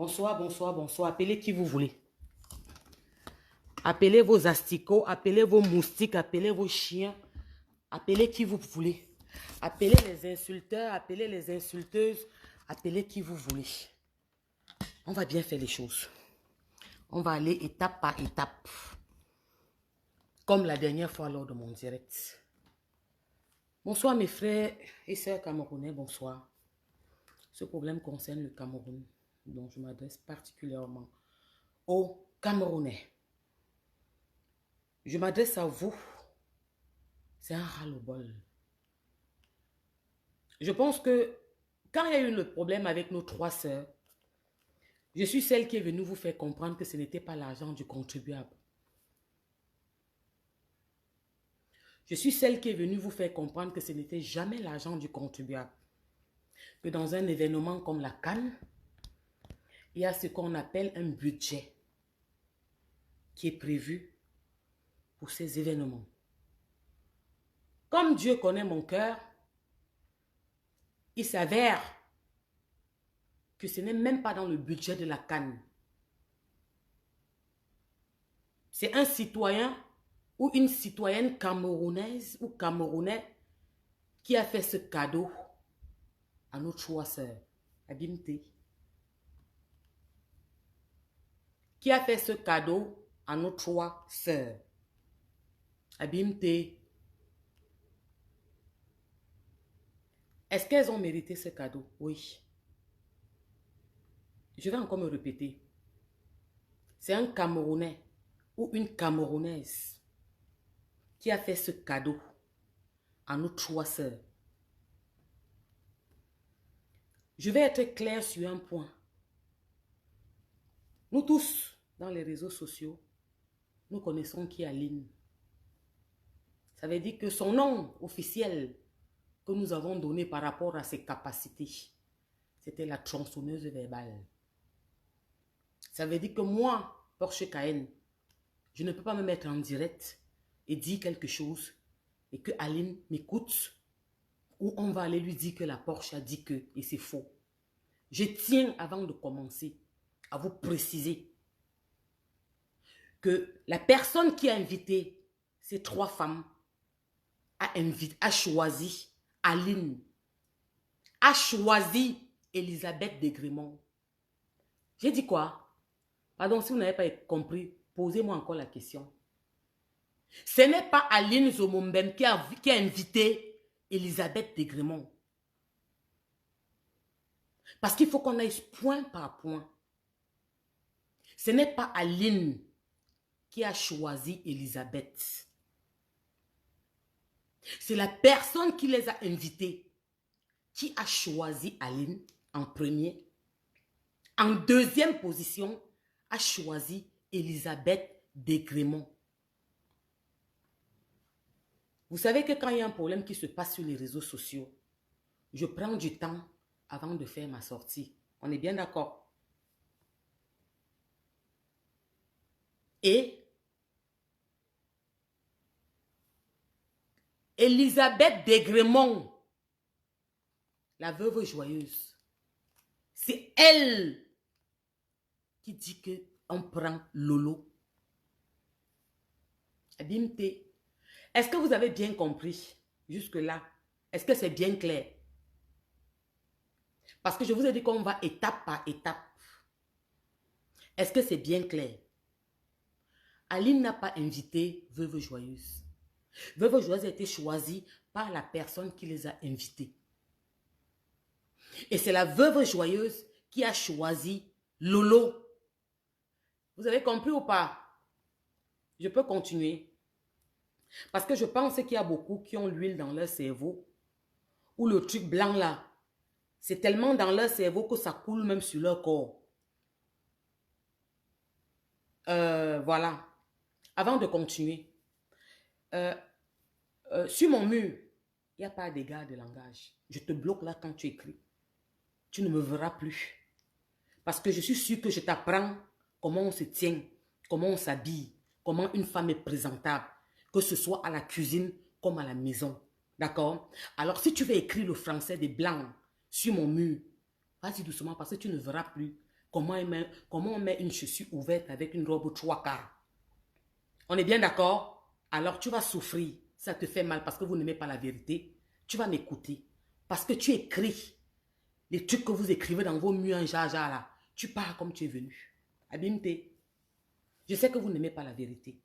Bonsoir, bonsoir, bonsoir. Appelez qui vous voulez. Appelez vos asticots, appelez vos moustiques, appelez vos chiens. Appelez qui vous voulez. Appelez les insulteurs, appelez les insulteuses. Appelez qui vous voulez. On va bien faire les choses. On va aller étape par étape. Comme la dernière fois lors de mon direct. Bonsoir mes frères et sœurs camerounais, bonsoir. Ce problème concerne le Cameroun, dont je m'adresse particulièrement aux Camerounais. Je m'adresse à vous. C'est un ras-le-bol. Je pense que quand il y a eu le problème avec nos trois sœurs, je suis celle qui est venue vous faire comprendre que ce n'était pas l'argent du contribuable. Je suis celle qui est venue vous faire comprendre que ce n'était jamais l'argent du contribuable. Que dans un événement comme la CAN, il y a ce qu'on appelle un budget qui est prévu pour ces événements. Comme Dieu connaît mon cœur, il s'avère que ce n'est même pas dans le budget de la CAN. C'est un citoyen ou une citoyenne camerounaise ou camerounais qui a fait ce cadeau à nos trois sœurs, à Bimte. Qui a fait ce cadeau à nos trois sœurs, à Bimte. Est-ce qu'elles ont mérité ce cadeau? Oui. Je vais encore me répéter. C'est un Camerounais ou une Camerounaise qui a fait ce cadeau à nos trois sœurs. Je vais être clair sur un point. Nous tous, dans les réseaux sociaux, nous connaissons qui est Aline. Ça veut dire que son nom officiel que nous avons donné par rapport à ses capacités, c'était la tronçonneuse verbale. Ça veut dire que moi, Porsche Cayenne, je ne peux pas me mettre en direct et dire quelque chose et que Aline m'écoute ou on va aller lui dire que la Porsche a dit que et c'est faux. Je tiens avant de commencer à vous préciser que la personne qui a invité ces trois femmes a choisi Aline, a choisi Elisabeth Desgrémont. J'ai dit quoi? Pardon, si vous n'avez pas compris, posez-moi encore la question. Ce n'est pas Aline Zomombem qui a invité Elisabeth Desgrémont. Parce qu'il faut qu'on aille point par point. Ce n'est pas Aline qui a choisi Elisabeth. C'est la personne qui les a invités qui a choisi Aline en premier. En deuxième position, a choisi Elisabeth Desgrémont. Vous savez que quand il y a un problème qui se passe sur les réseaux sociaux, je prends du temps avant de faire ma sortie. On est bien d'accord? Et Elisabeth Desgrémont, la veuve joyeuse, c'est elle qui dit qu'on prend Lolo. Abimte, est-ce que vous avez bien compris jusque-là? Est-ce que c'est bien clair? Parce que je vous ai dit qu'on va étape par étape. Est-ce que c'est bien clair? Aline n'a pas invité Veuve Joyeuse. Veuve Joyeuse a été choisie par la personne qui les a invités. Et c'est la Veuve Joyeuse qui a choisi Lolo. Vous avez compris ou pas? Je peux continuer. Parce que je pense qu'il y a beaucoup qui ont l'huile dans leur cerveau. Ou le truc blanc là. C'est tellement dans leur cerveau que ça coule même sur leur corps. Voilà. Avant de continuer. Sur mon mur, il n'y a pas d'égard de langage. Je te bloque là quand tu écris. Tu ne me verras plus. Parce que je suis sûre que je t'apprends comment on se tient, comment on s'habille, comment une femme est présentable, que ce soit à la cuisine comme à la maison. D'accord? Alors, si tu veux écrire le français des blancs sur mon mur, vas-y doucement parce que tu ne verras plus comment on met une chaussure ouverte avec une robe 3/4. On est bien d'accord? Alors tu vas souffrir. Ça te fait mal parce que vous n'aimez pas la vérité. Tu vas m'écouter. Parce que tu écris les trucs que vous écrivez dans vos murs en jaja là. Tu pars comme tu es venu. Abimte. Je sais que vous n'aimez pas la vérité.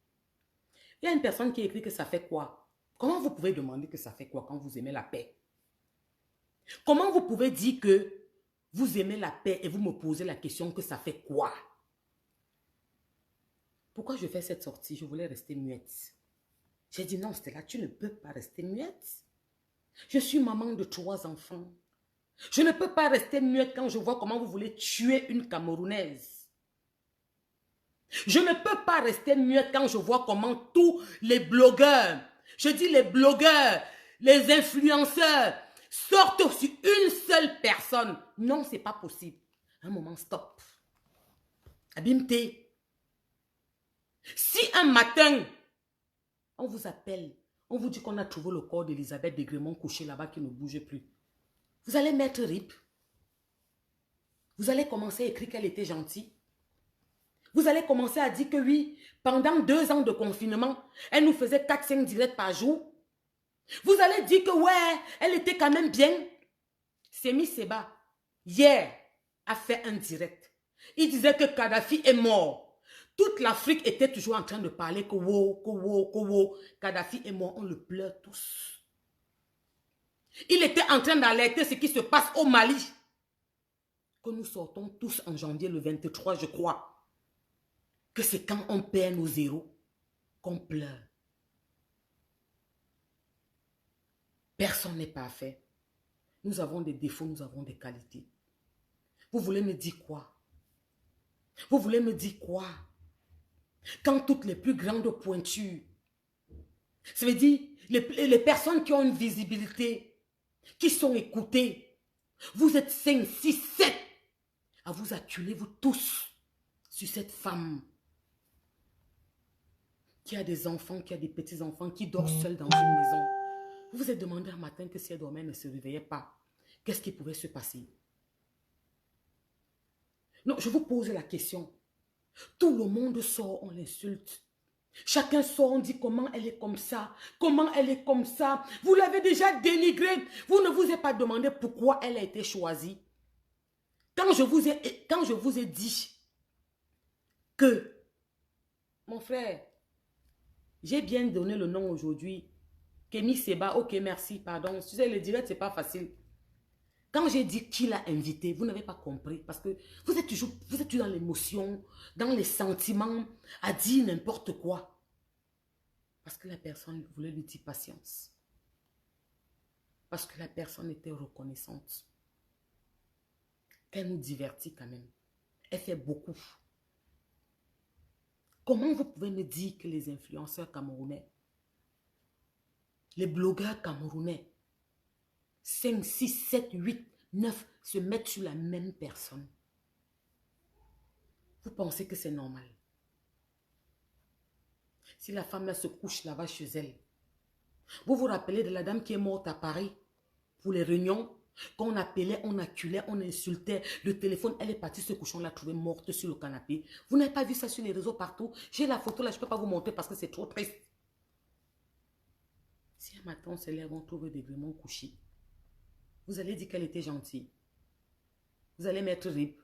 Il y a une personne qui écrit que ça fait quoi? Comment vous pouvez demander que ça fait quoi quand vous aimez la paix? Comment vous pouvez dire que vous aimez la paix et vous me posez la question que ça fait quoi? Pourquoi je fais cette sortie? Je voulais rester muette. J'ai dit non, Stella, tu ne peux pas rester muette. Je suis maman de 3 enfants. Je ne peux pas rester muette quand je vois comment vous voulez tuer une Camerounaise. Je ne peux pas rester muette quand je vois comment tous les blogueurs, je dis les blogueurs, les influenceurs, sortent sur une seule personne. Non, ce n'est pas possible. Un moment, stop. Abimte. Si un matin, on vous appelle, on vous dit qu'on a trouvé le corps d'Elisabeth Degremont couché là-bas qui ne bouge plus, vous allez mettre RIP. Vous allez commencer à écrire qu'elle était gentille. Vous allez commencer à dire que oui, pendant 2 ans de confinement, elle nous faisait 4-5 directs par jour. Vous allez dire que ouais, elle était quand même bien. Semi Seba, hier, a fait un direct. Il disait que Kadhafi est mort. Toute l'Afrique était toujours en train de parler que wow, que wow, que wow. Kadhafi est mort, on le pleure tous. Il était en train d'alerter ce qui se passe au Mali. Que nous sortons tous en janvier le 23, je crois. Que c'est quand on perd nos zéros qu'on pleure. Personne n'est parfait. Nous avons des défauts, nous avons des qualités. Vous voulez me dire quoi? Vous voulez me dire quoi? Quand toutes les plus grandes pointures, ça veut dire les personnes qui ont une visibilité, qui sont écoutées, vous êtes 5, 6, 7 à vous acculer, vous tous, sur cette femme qui a des enfants, qui a des petits-enfants, qui dort seule dans une maison. Vous vous êtes demandé un matin que si elle dormait, elle ne se réveillait pas. Qu'est-ce qui pouvait se passer? Non, je vous pose la question. Tout le monde sort, on l'insulte. Chacun sort, on dit comment elle est comme ça, comment elle est comme ça. Vous l'avez déjà dénigrée. Vous ne vous êtes pas demandé pourquoi elle a été choisie. Quand je vous ai dit que, mon frère, j'ai bien donné le nom aujourd'hui, Kémy Seba, ok, merci, pardon. Tu sais, le direct, c'est pas facile. Quand j'ai dit qui l'a invité, vous n'avez pas compris. Parce que vous êtes toujours dans l'émotion, dans les sentiments, à dire n'importe quoi. Parce que la personne voulait lui dire patience. Parce que la personne était reconnaissante. Elle nous divertit quand même. Elle fait beaucoup. Comment vous pouvez me dire que les influenceurs camerounais, les blogueurs camerounais, 5, 6, 7, 8, 9 se mettent sur la même personne? Vous pensez que c'est normal? Si la femme là se couche là-bas chez elle, vous vous rappelez de la dame qui est morte à Paris pour les réunions? Quand on appelait, on acculait, on insultait, le téléphone, elle est partie se coucher, on l'a trouvée morte sur le canapé. Vous n'avez pas vu ça sur les réseaux partout? J'ai la photo là, je ne peux pas vous montrer parce que c'est trop triste. Si un matin on se lève, on trouve des vraiment couchés, vous allez dire qu'elle était gentille. Vous allez mettre RIP.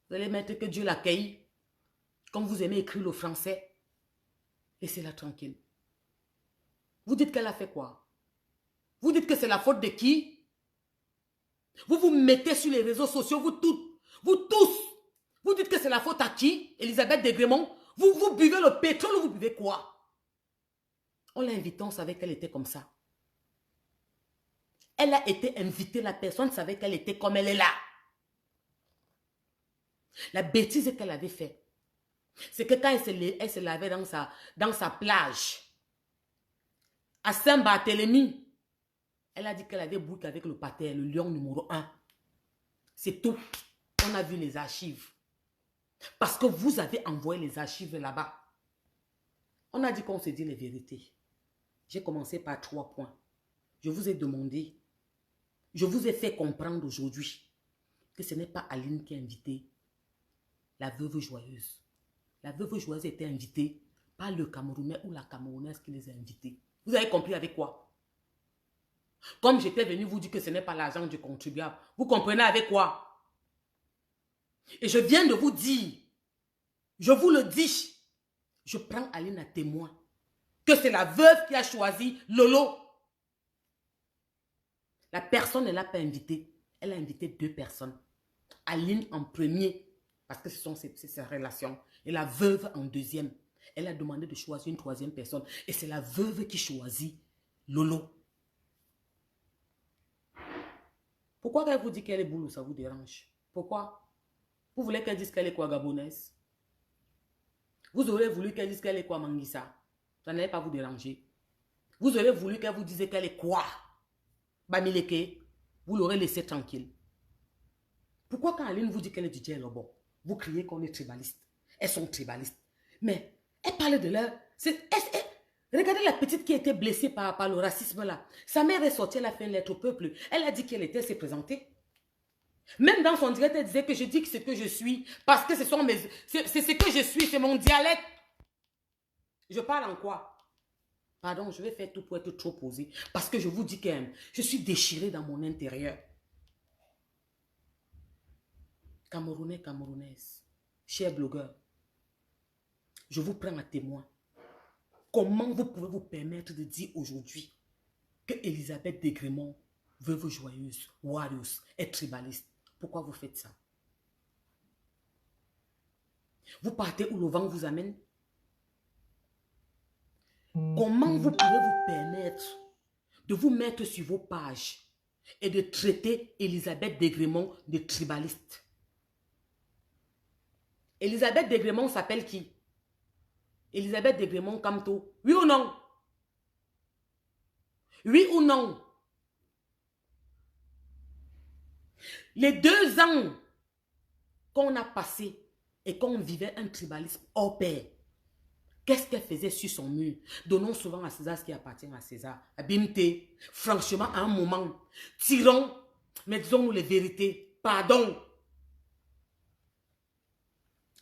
Vous allez mettre que Dieu l'accueille. Comme vous aimez écrire le français, laissez-la tranquille. Vous dites qu'elle a fait quoi? Vous dites que c'est la faute de qui? Vous vous mettez sur les réseaux sociaux, vous tous. Vous dites que c'est la faute à qui? Elisabeth Degremont. Vous buvez le pétrole ou vous buvez quoi? On l'a invitée, on savait qu'elle était comme ça. Elle a été invitée, la personne savait qu'elle était comme elle est là. La bêtise qu'elle avait fait, c'est que quand elle se lavait dans sa plage, à Saint-Barthélemy, elle a dit qu'elle avait bouqué avec le pater, le lion numéro 1. C'est tout. On a vu les archives. Parce que vous avez envoyé les archives là-bas. On a dit qu'on se dit les vérités. J'ai commencé par 3 points. Je vous ai demandé, je vous ai fait comprendre aujourd'hui que ce n'est pas Aline qui a invité la veuve joyeuse. La veuve joyeuse était invitée par le Camerounais ou la Camerounaise qui les a invités. Vous avez compris avec quoi? Comme j'étais venu vous dire que ce n'est pas l'argent du contribuable. Vous comprenez avec quoi? Et je viens de vous dire, je vous le dis, je prends Aline à témoin, que c'est la veuve qui a choisi Lolo. La personne ne l'a pas invitée. Elle a invité 2 personnes. Aline en premier, parce que ce sont ses relations. Et la veuve en deuxième. Elle a demandé de choisir une 3e personne. Et c'est la veuve qui choisit Lolo. Pourquoi elle vous dit qu'elle est boulot, ça vous dérange? Pourquoi? Vous voulez qu'elle dise qu'elle est quoi, gabonaise? Vous aurez voulu qu'elle dise qu'elle est quoi, Manguissa? Ça n'allait pas vous déranger. Vous aurez voulu qu'elle vous dise qu'elle est quoi, Bamileke? Vous l'aurez laissé tranquille. Pourquoi quand Aline vous dit qu'elle est DJ Lobo, vous criez qu'on est tribaliste? Elles sont tribalistes. Mais elle parle de leur... Regardez la petite qui a été blessée par le racisme là. Sa mère est sortie, elle a fait une lettre au peuple. Elle a dit qu'elle était, s'est présentée. Même dans son direct, elle disait que je dis que ce que je suis, parce que c'est ce que je suis, c'est mon dialecte. Je parle en quoi? Pardon, je vais faire tout pour être trop posé. Parce que je vous dis que je suis déchirée dans mon intérieur. Camerounais, Camerounaise, chers blogueurs, je vous prends à témoin. Comment vous pouvez vous permettre de dire aujourd'hui que Elisabeth Desgrémont, veuve joyeuse, warriors, est tribaliste? Pourquoi vous faites ça? Vous partez où le vent vous amène? Comment vous pouvez vous permettre de vous mettre sur vos pages et de traiter Elisabeth Desgrémont de tribaliste? Elisabeth Desgrémont s'appelle qui? Elisabeth Desgrémont Kamto. Oui ou non? Oui ou non? Les 2 ans qu'on a passé et qu'on vivait un tribalisme hors pair, qu'est-ce qu'elle faisait sur son mur? Donnons souvent à César ce qui appartient à César. Abimté, franchement, à un moment, tirons, mais disons-nous les vérités. Pardon.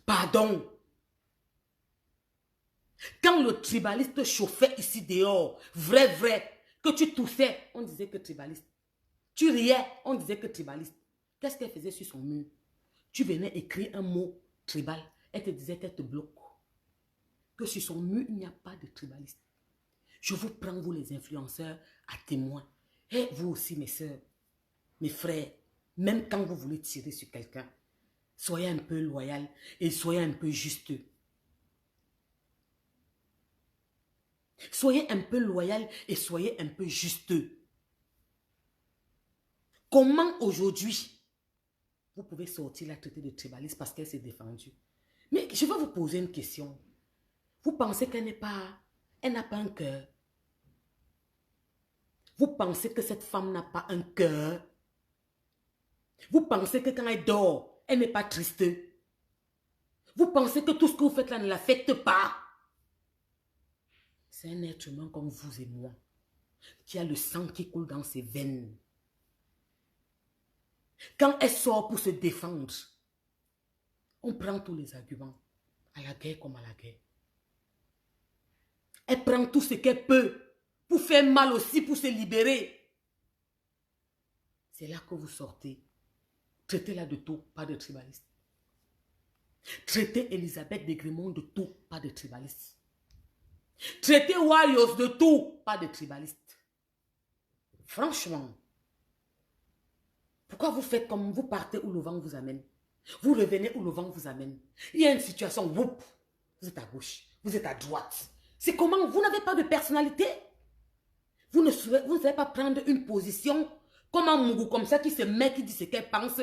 Pardon. Quand le tribaliste chauffait ici dehors, vrai, que tu toussais, on disait que tribaliste. Tu riais, on disait que tribaliste. Qu'est-ce qu'elle faisait sur son mur? Tu venais écrire un mot tribal, elle te disait qu'elle te bloque. Que sur son mur, il n'y a pas de tribaliste. Je vous prends, vous les influenceurs, à témoin. Et vous aussi, mes soeurs, mes frères, même quand vous voulez tirer sur quelqu'un, soyez un peu loyal et soyez un peu justeux. Soyez un peu loyal et soyez un peu justeux. Comment aujourd'hui, vous pouvez sortir la traiter de tribaliste parce qu'elle s'est défendue? Mais je vais vous poser une question. Vous pensez qu'elle n'a pas un cœur? Vous pensez que cette femme n'a pas un cœur? Vous pensez que quand elle dort, elle n'est pas triste? Vous pensez que tout ce que vous faites là ne l'affecte pas? C'est un être humain comme vous et moi, qui a le sang qui coule dans ses veines. Quand elle sort pour se défendre, on prend tous les arguments, à la guerre comme à la guerre. Elle prend tout ce qu'elle peut pour faire mal aussi, pour se libérer. C'est là que vous sortez. Traitez-la de tout, pas de tribaliste. Traitez Elisabeth Desgrémont de tout, pas de tribaliste. Traitez Warriors de tout, pas de tribaliste. Franchement, pourquoi vous faites comme vous partez où le vent vous amène? Vous revenez où le vent vous amène. Il y a une situation, whoop, vous êtes à gauche, vous êtes à droite. C'est comment? Vous n'avez pas de personnalité. Vous ne savez pas prendre une position comme un mougou comme ça qui se met, qui dit ce qu'elle pense,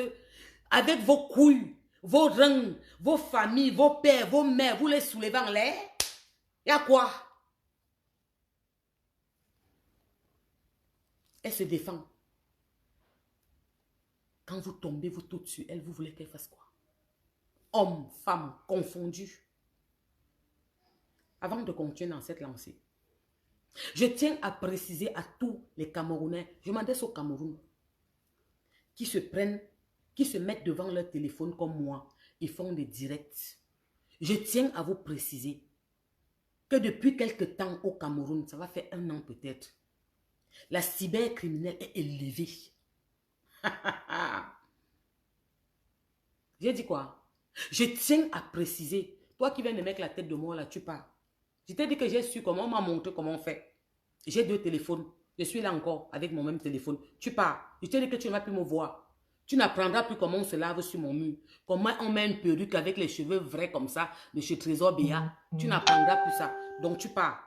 avec vos couilles, vos reins, vos familles, vos pères, vos mères, vous les soulevez en l'air. Il y a quoi? Elle se défend. Quand vous tombez, vous tout dessus, elle, vous voulez qu'elle fasse quoi? Hommes, femmes, confondus. Avant de continuer dans cette lancée, je tiens à préciser à tous les Camerounais, je m'adresse au Cameroun, qui qui se mettent devant leur téléphone comme moi, ils font des directs. Je tiens à vous préciser que depuis quelque temps au Cameroun, ça va faire 1 an peut-être, la cybercriminelle est élevée. J'ai dit quoi? Je tiens à préciser. Toi qui viens de mettre la tête de moi là, tu pars. Je t'ai dit que j'ai su comment, on m'a montré comment on fait. J'ai 2 téléphones. Je suis là encore avec mon même téléphone. Tu pars. Je t'ai dit que tu ne vas plus me voir. Tu n'apprendras plus comment on se lave sur mon mur. Comment on met une perruque avec les cheveux vrais comme ça, de chez Trésor Béat. Tu n'apprendras plus ça. Donc tu pars.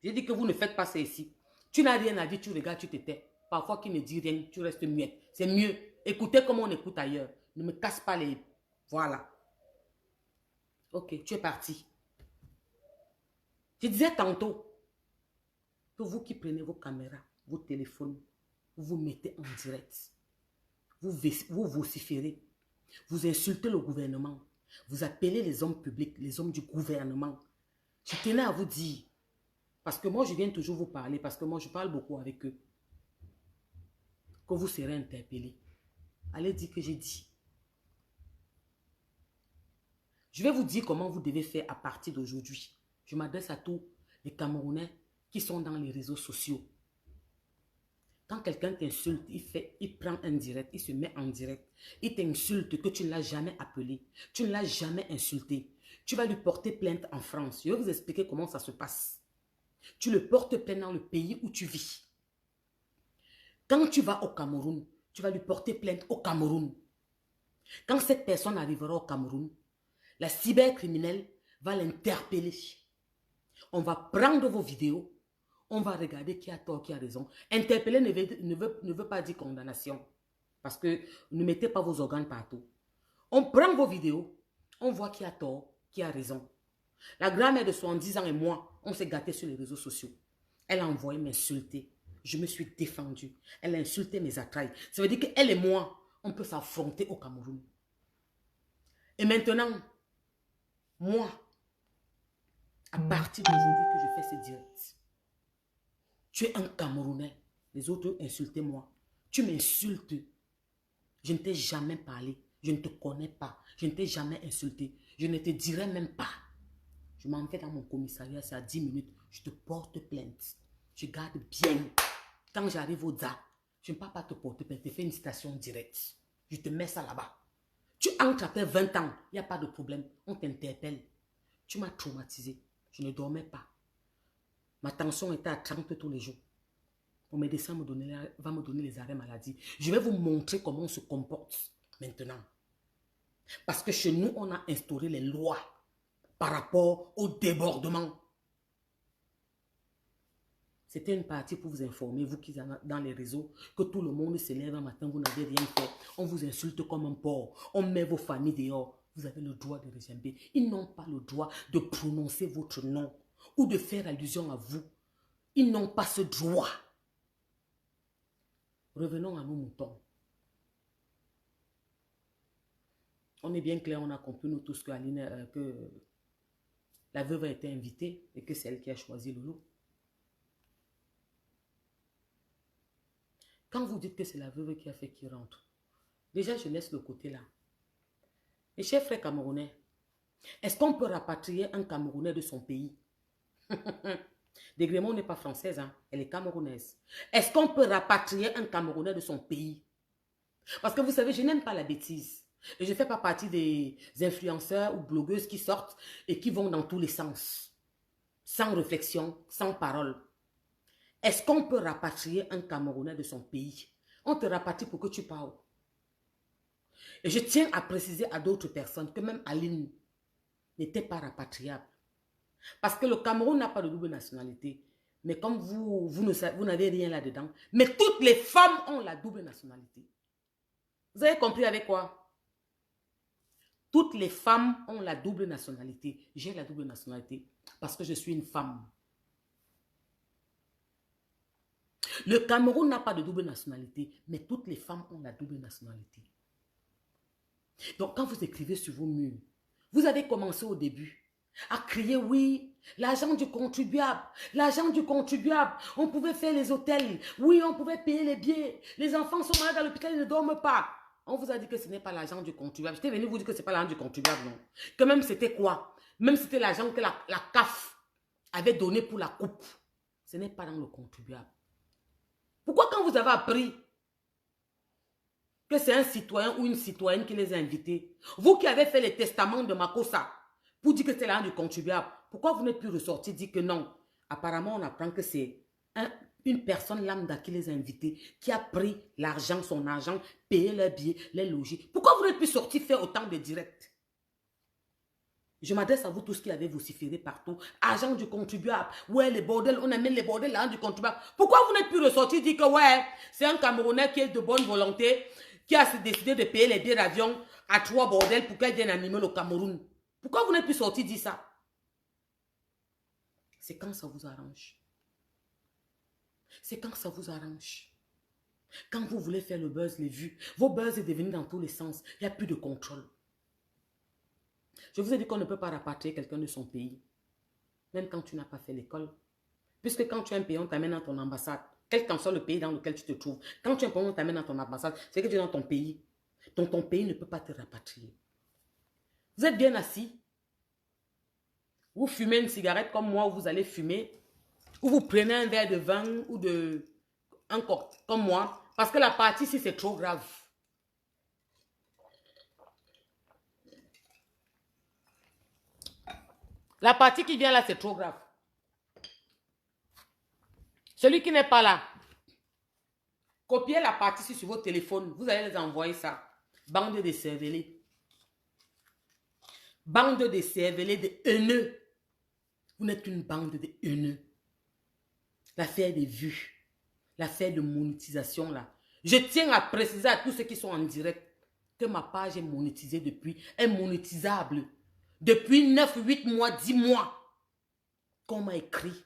J'ai dit que vous ne faites pas ça ici. Tu n'as rien à dire, tu regardes, tu te tais. Parfois, qui ne dit rien, tu restes muette. C'est mieux. Écoutez comme on écoute ailleurs. Ne me casse pas les... Voilà. Ok, tu es parti. Je disais tantôt que vous qui prenez vos caméras, vos téléphones, vous vous mettez en direct. Vous vociférez. Vous insultez le gouvernement. Vous appelez les hommes publics, les hommes du gouvernement. Je tenais à vous dire, parce que moi, je viens toujours vous parler, parce que moi, je parle beaucoup avec eux, que vous serez interpellés. Allez dire que j'ai dit. Je vais vous dire comment vous devez faire à partir d'aujourd'hui. Je m'adresse à tous les Camerounais qui sont dans les réseaux sociaux. Quand quelqu'un t'insulte, il prend un direct, il se met en direct. Il t'insulte que tu ne l'as jamais appelé, tu ne l'as jamais insulté. Tu vas lui porter plainte en France. Je vais vous expliquer comment ça se passe. Tu le portes plainte dans le pays où tu vis. Quand tu vas au Cameroun, tu vas lui porter plainte au Cameroun. Quand cette personne arrivera au Cameroun, la cybercriminelle va l'interpeller. On va prendre vos vidéos. On va regarder qui a tort, qui a raison. Interpeller ne veut pas dire condamnation. Parce que ne mettez pas vos organes partout. On prend vos vidéos. On voit qui a tort, qui a raison. La grand-mère de 70 ans et moi, on s'est gâtés sur les réseaux sociaux. Elle a envoyé m'insulter. Je me suis défendue. Elle a insulté mes entrailles. Ça veut dire qu'elle et moi, on peut s'affronter au Cameroun. Et maintenant, moi, à partir d'aujourd'hui que je fais ce direct, tu es un Camerounais. Les autres insultez-moi. Tu m'insultes. Je ne t'ai jamais parlé. Je ne te connais pas. Je ne t'ai jamais insulté. Je ne te dirai même pas. Je m'en vais dans mon commissariat, c'est à 10 minutes. Je te porte plainte. Je garde bien. Quand j'arrive au DA, je ne peux pas te porter plainte. Je te fais une citation directe. Je te mets ça là-bas. Tu entres après 20 ans. Il n'y a pas de problème. On t'interpelle. Tu m'as traumatisé. Je ne dormais pas. Ma tension était à 30 tous les jours. Mon médecin va me donner les arrêts maladie. Je vais vous montrer comment on se comporte maintenant. Parce que chez nous, on a instauré les lois par rapport au débordement. C'était une partie pour vous informer, vous qui êtes dans les réseaux, que tout le monde se lève un matin, vous n'avez rien fait. On vous insulte comme un porc. On met vos familles dehors. Vous avez le droit de régimer. Ils n'ont pas le droit de prononcer votre nom ou de faire allusion à vous. Ils n'ont pas ce droit. Revenons à nos moutons. On est bien clair, on a compris nous tous que la veuve a été invitée et que c'est elle qui a choisi le lot. Quand vous dites que c'est la veuve qui a fait qu'il rentre, déjà je laisse le côté là. Mes chers frères camerounais, est-ce qu'on peut rapatrier un Camerounais de son pays? Degremont n'est pas française, hein? Elle est camerounaise. Est-ce qu'on peut rapatrier un Camerounais de son pays? Parce que vous savez, je n'aime pas la bêtise. Et je ne fais pas partie des influenceurs ou blogueuses qui sortent et qui vont dans tous les sens. Sans réflexion, sans parole. Est-ce qu'on peut rapatrier un Camerounais de son pays? On te rapatrie pour que tu parles. Et je tiens à préciser à d'autres personnes que même Aline n'était pas rapatriable. Parce que le Cameroun n'a pas de double nationalité. Mais comme vous n'avez rien là-dedans. Mais toutes les femmes ont la double nationalité. Vous avez compris avec quoi? Toutes les femmes ont la double nationalité. J'ai la double nationalité parce que je suis une femme. Le Cameroun n'a pas de double nationalité, mais toutes les femmes ont la double nationalité. Donc quand vous écrivez sur vos murs, vous avez commencé au début à crier oui, l'argent du contribuable, on pouvait faire les hôtels, oui, on pouvait payer les billets, les enfants sont malades à l'hôpital, ils ne dorment pas. On vous a dit que ce n'est pas l'argent du contribuable. J'étais venu vous dire que ce n'est pas l'argent du contribuable, non. Que même c'était quoi? Même c'était l'argent que la CAF avait donné pour la coupe. Ce n'est pas dans le contribuable. Pourquoi quand vous avez appris que c'est un citoyen ou une citoyenne qui les a invités, vous qui avez fait les testaments de Makossa pour dire que c'est l'argent du contribuable, pourquoi vous n'êtes plus ressorti dire que non? Apparemment, on apprend que c'est une personne lambda qui les a invités, qui a pris l'argent, son argent, payé leurs billets, les logis. Pourquoi vous n'êtes plus sorti faire autant de directs? Je m'adresse à vous tous qui avez vociféré partout. Argent du contribuable. Ouais, les bordels, on amène les bordels là du contribuable. Pourquoi vous n'êtes plus ressorti dire que ouais, c'est un Camerounais qui est de bonne volonté, qui a décidé de payer les billets d'avion à 3 bordels pour qu'elle vienne animer le Cameroun? Pourquoi vous n'êtes plus sorti dire ça? C'est quand ça vous arrange. C'est quand ça vous arrange. Quand vous voulez faire le buzz, les vues, vos buzz est devenu dans tous les sens. Il n'y a plus de contrôle. Je vous ai dit qu'on ne peut pas rapatrier quelqu'un de son pays. Même quand tu n'as pas fait l'école. Puisque quand tu es un pays, on t'amène dans ton ambassade. Quel qu'en soit le pays dans lequel tu te trouves. Quand tu es un pays, on t'amène dans ton ambassade. C'est que tu es dans ton pays. Donc ton pays ne peut pas te rapatrier. Vous êtes bien assis. Vous fumez une cigarette comme moi, ou vous allez fumer. Ou vous prenez un verre de vin ou un cocktail comme moi. Parce que la partie ici, c'est trop grave. La partie qui vient là, c'est trop grave. Celui qui n'est pas là, copiez la partie ici sur votre téléphone. Vous allez les envoyer ça. Bande de cervelés. Bande de cervelés, de haineux. Vous n'êtes qu'une bande de haineux. L'affaire des vues. L'affaire de monétisation là. Je tiens à préciser à tous ceux qui sont en direct que ma page est monétisée depuis, est monétisable. Depuis 9, 8 mois, 10 mois. Qu'on m'a écrit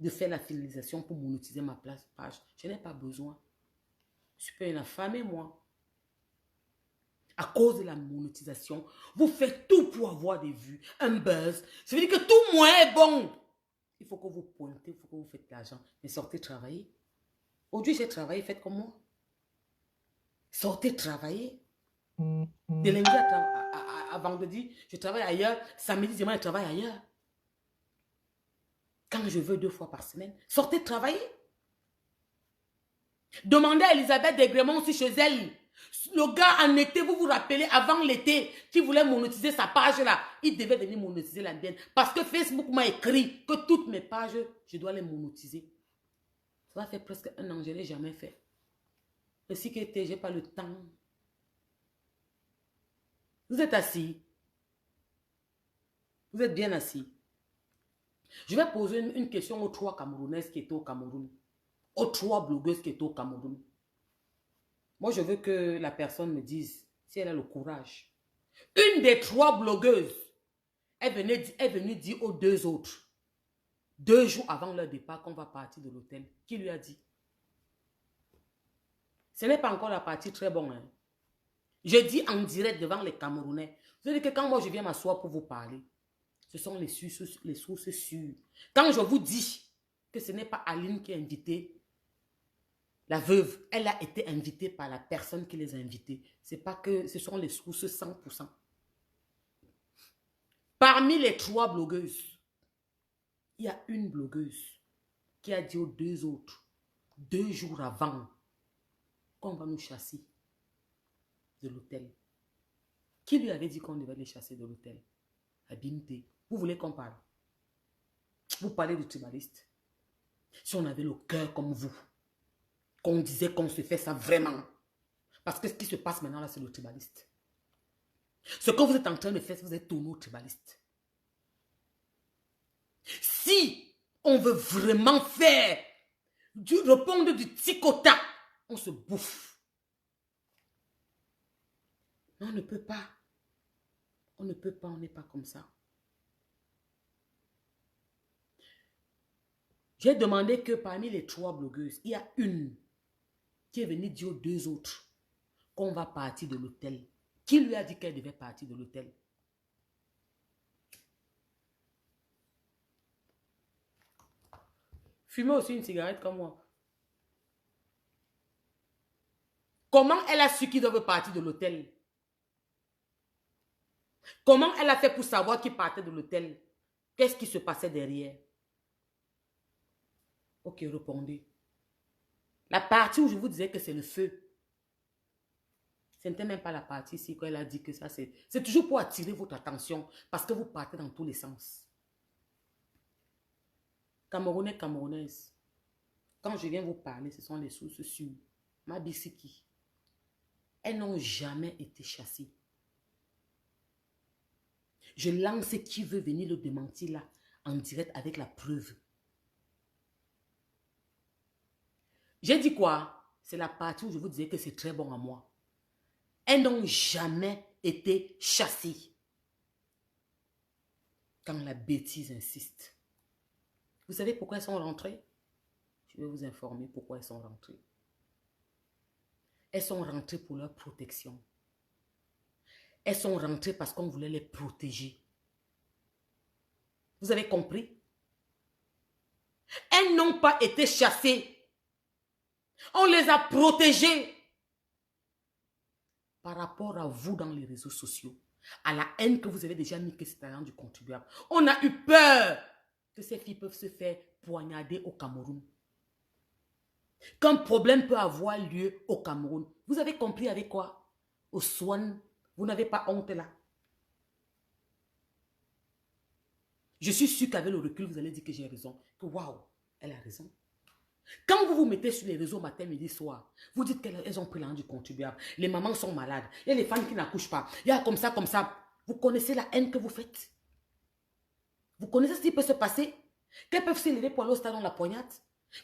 de faire la finalisation pour monétiser ma page. Je n'ai pas besoin. Je suis pas une affamée, moi. À cause de la monétisation, vous faites tout pour avoir des vues, un buzz. Ça veut dire que tout moyen est bon. Il faut que vous pointez, il faut que vous faites l'argent. Mais sortez travailler. Aujourd'hui, j'ai travaillé, faites comme moi. Sortez travailler. De lundi à vendredi, je travaille ailleurs. Samedi, dimanche, je travaille ailleurs. Quand je veux 2 fois par semaine, sortez travailler. Demandez à Elisabeth Desgrémont aussi chez elle. Le gars en été, vous vous rappelez, avant l'été, qui voulait monétiser sa page là, il devait venir monétiser la mienne. Parce que Facebook m'a écrit que toutes mes pages, je dois les monétiser. Ça va faire presque 1 an, je ne l'ai jamais fait. Le cycle était, je n'ai pas le temps. Vous êtes assis. Vous êtes bien assis. Je vais poser une question aux 3 Camerounaises qui étaient au Cameroun. Aux 3 blogueuses qui étaient au Cameroun. Moi, je veux que la personne me dise si elle a le courage. Une des 3 blogueuses est venue dire aux 2 autres, 2 jours avant leur départ, qu'on va partir de l'hôtel. Qui lui a dit? Ce n'est pas encore la partie très bonne. Hein? Je dis en direct devant les Camerounais. Vous savez que quand moi je viens m'asseoir pour vous parler, ce sont les sources sûres. Quand je vous dis que ce n'est pas Aline qui est invitée, la veuve, elle a été invitée par la personne qui les a invités. C'est pas que ce sont les sources 100%. Parmi les 3 blogueuses, il y a une blogueuse qui a dit aux 2 autres, 2 jours avant, qu'on va nous chasser de l'hôtel. Qui lui avait dit qu'on devait les chasser de l'hôtel? Abimté. Vous voulez qu'on parle? Vous parlez de tribaliste. Si on avait le cœur comme vous, qu'on disait qu'on se fait ça vraiment. Parce que ce qui se passe maintenant là, c'est le tribaliste. Ce que vous êtes en train de faire, vous êtes tourné au tribaliste. Si on veut vraiment faire répondre du ticota, on se bouffe. Non, on ne peut pas. On ne peut pas, on n'est pas comme ça. J'ai demandé que parmi les 3 blogueuses, il y a une qui est venue dire aux 2 autres qu'on va partir de l'hôtel. Qui lui a dit qu'elle devait partir de l'hôtel? Fumez aussi une cigarette comme moi. Comment elle a su qu'ils doivent partir de l'hôtel? Comment elle a fait pour savoir qu'ils partaient de l'hôtel? Qu'est-ce qui se passait derrière? Ok, répondez. La partie où je vous disais que c'est le feu, ce n'était même pas la partie ici quand elle a dit que ça c'est... C'est toujours pour attirer votre attention parce que vous partez dans tous les sens. Camerounais, Camerounaises, quand je viens vous parler, ce sont les sources sûres. Ma Bissiki, elles n'ont jamais été chassées. Je lance qui veut venir le démentir là, en direct avec la preuve. J'ai dit quoi? C'est la partie où je vous disais que c'est très bon à moi. Elles n'ont jamais été chassées. Quand la bêtise insiste. Vous savez pourquoi elles sont rentrées? Je vais vous informer pourquoi elles sont rentrées. Elles sont rentrées pour leur protection. Elles sont rentrées parce qu'on voulait les protéger. Vous avez compris? Elles n'ont pas été chassées. On les a protégées. Par rapport à vous dans les réseaux sociaux, à la haine que vous avez déjà mis que c'est l'argent du contribuable. On a eu peur que ces filles peuvent se faire poignarder au Cameroun. Qu'un problème peut avoir lieu au Cameroun. Vous avez compris avec quoi? Au Swan, vous n'avez pas honte là. Je suis sûr qu'avec le recul, vous allez dire que j'ai raison. Que waouh, elle a raison. Quand vous vous mettez sur les réseaux matin, midi, soir, vous dites qu'elles ont pris l'argent du contribuable. Les mamans sont malades. Il y a les femmes qui n'accouchent pas. Il y a comme ça, comme ça. Vous connaissez la haine que vous faites? Vous connaissez ce qui peut se passer? Qu'elles peuvent se lever pour aller au stade, on la poignade?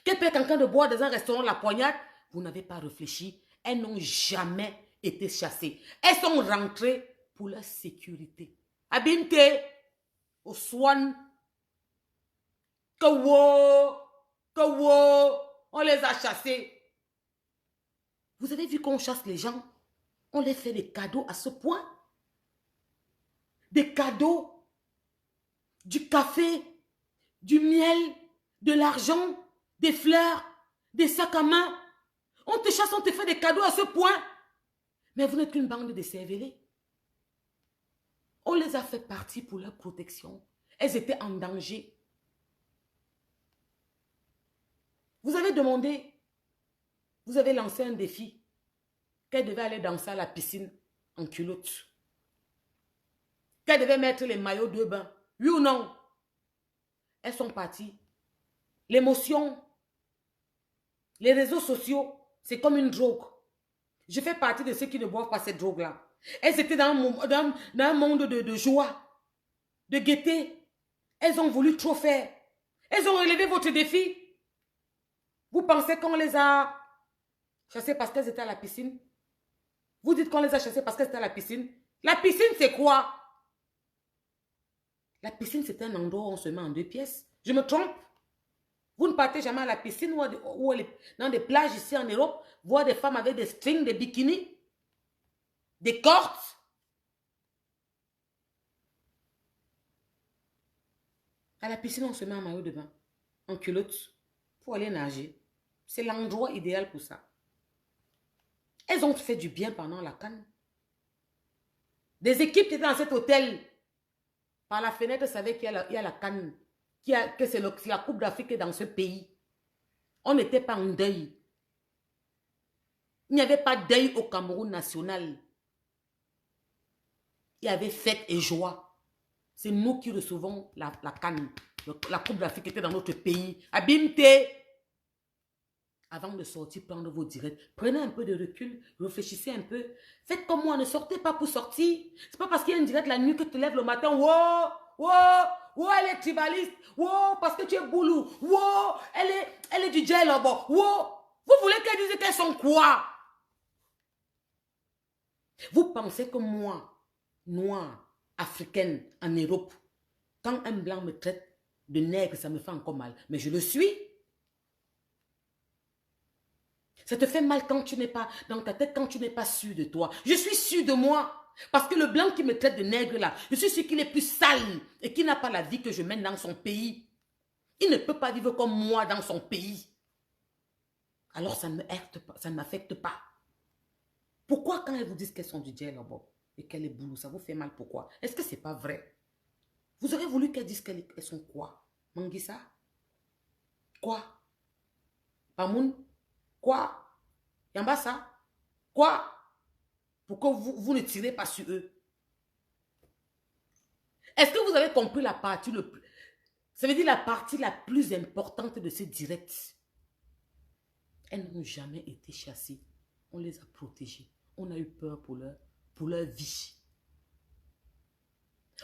Qu'elles peuvent quelqu'un de boire dans un restaurant, la poignade? Vous n'avez pas réfléchi. Elles n'ont jamais été chassées. Elles sont rentrées pour leur sécurité. Abimte, au Swan, on les a chassés. Vous avez vu qu'on chasse les gens? On les fait des cadeaux à ce point. Des cadeaux, du café, du miel, de l'argent, des fleurs, des sacs à main. On te chasse, on te fait des cadeaux à ce point. Mais vous n'êtes qu'une bande de cervelés. On les a fait partir pour leur protection. Elles étaient en danger. Vous avez demandé, vous avez lancé un défi, qu'elle devait aller danser à la piscine en culotte. Qu'elle devait mettre les maillots de bain. Oui ou non? Elles sont parties. L'émotion, les réseaux sociaux, c'est comme une drogue. Je fais partie de ceux qui ne boivent pas cette drogue-là. Elles étaient dans un monde de joie, de gaieté. Elles ont voulu trop faire. Elles ont relevé votre défi. Vous pensez qu'on les a chassées parce qu'elles étaient à la piscine? Vous dites qu'on les a chassées parce qu'elles étaient à la piscine? La piscine, c'est quoi? La piscine, c'est un endroit où on se met en 2 pièces. Je me trompe? Vous ne partez jamais à la piscine ou dans des plages ici en Europe, voir des femmes avec des strings, des bikinis, des cordes. À la piscine, on se met en maillot de bain, en culotte, pour aller nager. C'est l'endroit idéal pour ça. Elles ont fait du bien pendant la CAN. Des équipes qui étaient dans cet hôtel, par la fenêtre, savaient qu'il y a la CAN, que c'est la Coupe d'Afrique dans ce pays. On n'était pas en deuil. Il n'y avait pas deuil au Cameroun national. Il y avait fête et joie. C'est nous qui recevons la CAN. La Coupe d'Afrique était dans notre pays. Abimte! Avant de sortir, prendre vos directs. Prenez un peu de recul, réfléchissez un peu. Faites comme moi, ne sortez pas pour sortir. C'est pas parce qu'il y a une direct la nuit que tu te lèves le matin. Wow, wow, wow, elle est tribaliste. Wow, parce que tu es boulou. Wow, elle est du gel là-bas. Wow, vous voulez qu'elle dise qu'elles sont quoi? Vous pensez que moi, noire, africaine, en Europe, quand un blanc me traite de nègre, ça me fait encore mal. Mais je le suis. Ça te fait mal quand tu n'es pas dans ta tête, quand tu n'es pas sûr de toi. Je suis sûr de moi. Parce que le blanc qui me traite de nègre là, je suis sûr qu'il est plus sale et qu'il n'a pas la vie que je mène dans son pays. Il ne peut pas vivre comme moi dans son pays. Alors ça ne me heurte pas, ça ne m'affecte pas. Pourquoi quand elles vous disent qu'elles sont du gel là-bas et qu'elles est boulot, ça vous fait mal? Pourquoi? Est-ce que c'est pas vrai? Vous aurez voulu qu'elles disent qu'elles sont quoi? Manguissa? Quoi? Pamoun? Quoi? Yambassa? Quoi? Pourquoi vous ne tirez pas sur eux? Est-ce que vous avez compris la partie ça veut dire la partie la plus importante de ces directs? Elles n'ont jamais été chassées. On les a protégées. On a eu peur pour leur vie.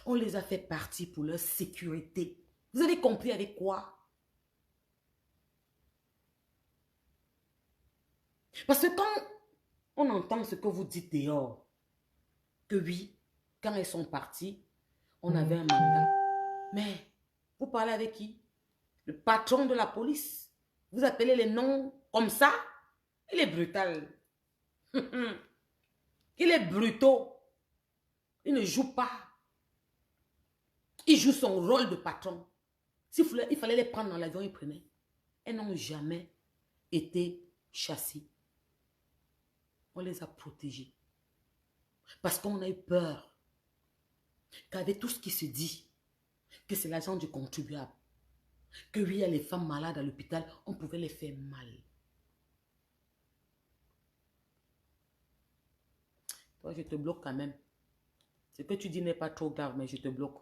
On les a fait partir pour leur sécurité. Vous avez compris avec quoi? Parce que quand on entend ce que vous dites dehors, que oui, quand elles sont parties, on avait un mandat. Mais vous parlez avec qui? Le patron de la police. Vous appelez les noms comme ça? Il est brutal. Il est brutaux. Il ne joue pas. Il joue son rôle de patron. S'il fallait les prendre dans l'avion, il prenait. Elles n'ont jamais été chassées. On les a protégées. Parce qu'on a eu peur qu'avec tout ce qui se dit, que c'est l'argent du contribuable, que oui, il y a les femmes malades à l'hôpital, on pouvait les faire mal. Toi, je te bloque quand même. Ce que tu dis n'est pas trop grave, mais je te bloque.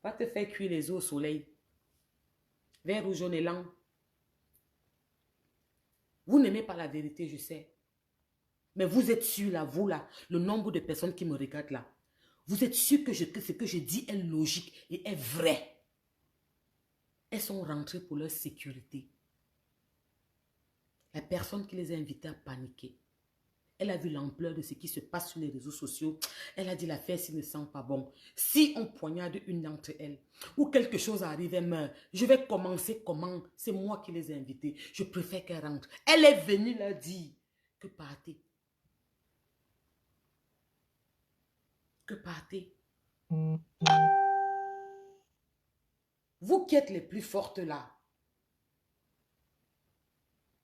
Va te faire cuire les os au soleil. Vert, rouge, jaune et blanc. Vous n'aimez pas la vérité, je sais. Mais vous êtes sûr là, vous là, le nombre de personnes qui me regardent là, vous êtes sûr que ce que je dis est logique et est vrai. Elles sont rentrées pour leur sécurité. La personne qui les a invitées à paniquer, elle a vu l'ampleur de ce qui se passe sur les réseaux sociaux. Elle a dit l'affaire s'il ne sent pas bon. Si on poignarde une d'entre elles ou quelque chose arrive, elle meurt, je vais commencer comment? C'est moi qui les ai invitées. Je préfère qu'elle rentre. Elle est venue leur dire que partez. Que partez. Vous qui êtes les plus fortes là,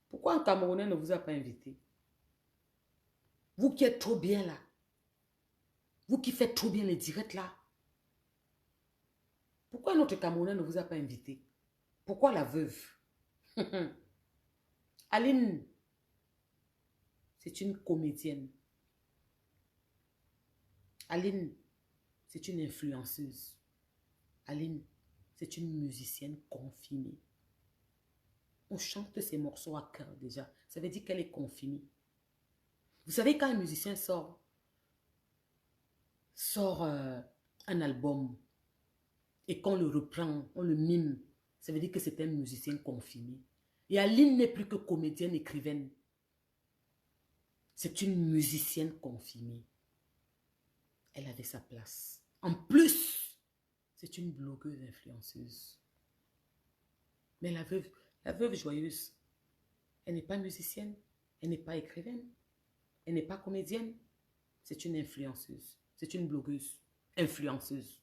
pourquoi un Camerounais ne vous a pas invité? Vous qui êtes trop bien là, vous qui faites trop bien les directs là, pourquoi notre Camerounais ne vous a pas invité? Pourquoi la veuve? Aline, c'est une comédienne. Aline, c'est une influenceuse. Aline, c'est une musicienne confirmée. On chante ses morceaux à cœur déjà. Ça veut dire qu'elle est confirmée. Vous savez, quand un musicien sort un album et qu'on le reprend, on le mime, ça veut dire que c'est un musicien confirmé. Et Aline n'est plus que comédienne, écrivaine. C'est une musicienne confirmée. Elle avait sa place. En plus, c'est une blogueuse influenceuse. Mais la veuve joyeuse, elle n'est pas musicienne, elle n'est pas écrivaine, elle n'est pas comédienne. C'est une influenceuse, c'est une blogueuse influenceuse.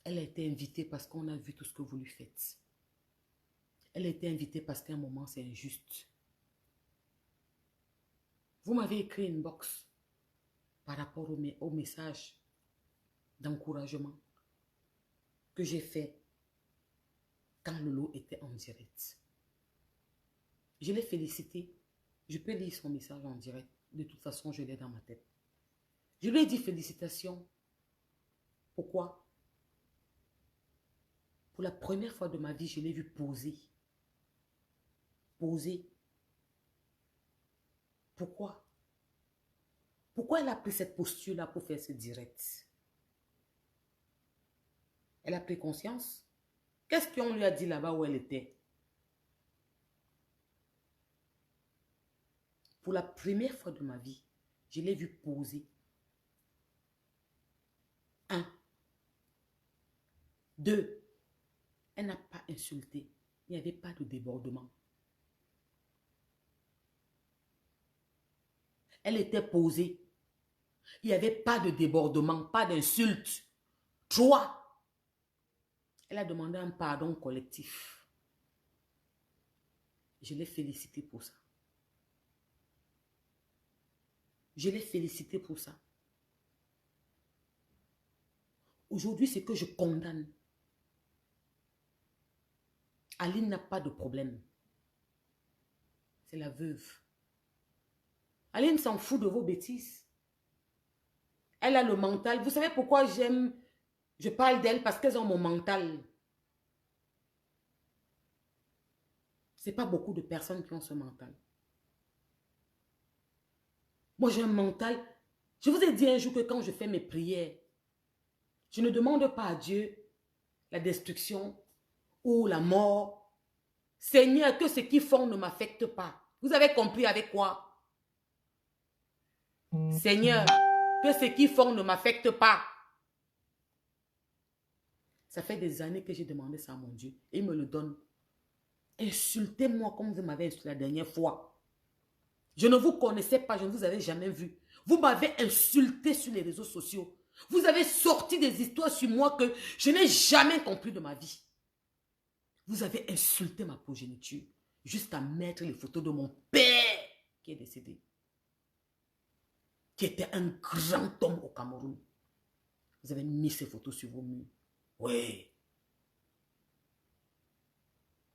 Elle a été invitée parce qu'on a vu tout ce que vous lui faites. Elle a été invitée parce qu'à un moment, c'est injuste. Vous m'avez écrit une box par rapport au message d'encouragement que j'ai fait quand Lolo était en direct. Je l'ai félicité. Je peux lire son message en direct. De toute façon, je l'ai dans ma tête. Je lui ai dit félicitations. Pourquoi? Pour la première fois de ma vie, je l'ai vu poser. Poser. Pourquoi? Pourquoi elle a pris cette posture-là pour faire ce direct? Elle a pris conscience? Qu'est-ce qu'on lui a dit là-bas où elle était? Pour la première fois de ma vie, je l'ai vu poser. 1. 2. Elle n'a pas insulté. Il n'y avait pas de débordement. Elle était posée. Il n'y avait pas de débordement, pas d'insulte. 3. Elle a demandé un pardon collectif. Je l'ai félicitée pour ça. Je l'ai félicité pour ça. Aujourd'hui, c'est que je condamne. Aline n'a pas de problème. C'est la veuve. Aline s'en fout de vos bêtises. Elle a le mental. Vous savez pourquoi je parle d'elle? Parce qu'elles ont mon mental. Ce n'est pas beaucoup de personnes qui ont ce mental. Moi, j'ai un mental. Je vous ai dit un jour que quand je fais mes prières, je ne demande pas à Dieu la destruction ou la mort. Seigneur, que ce qu'ils font ne m'affecte pas. Vous avez compris avec quoi? Seigneur, que ce qu'ils font ne m'affecte pas. Ça fait des années que j'ai demandé ça à mon Dieu. Et il me le donne. Insultez-moi comme vous m'avez insulté la dernière fois. Je ne vous connaissais pas, je ne vous avais jamais vu. Vous m'avez insulté sur les réseaux sociaux. Vous avez sorti des histoires sur moi que je n'ai jamais compris de ma vie. Vous avez insulté ma progéniture jusqu'à mettre les photos de mon père qui est décédé. Qui était un grand homme au Cameroun. Vous avez mis ces photos sur vos murs. Oui.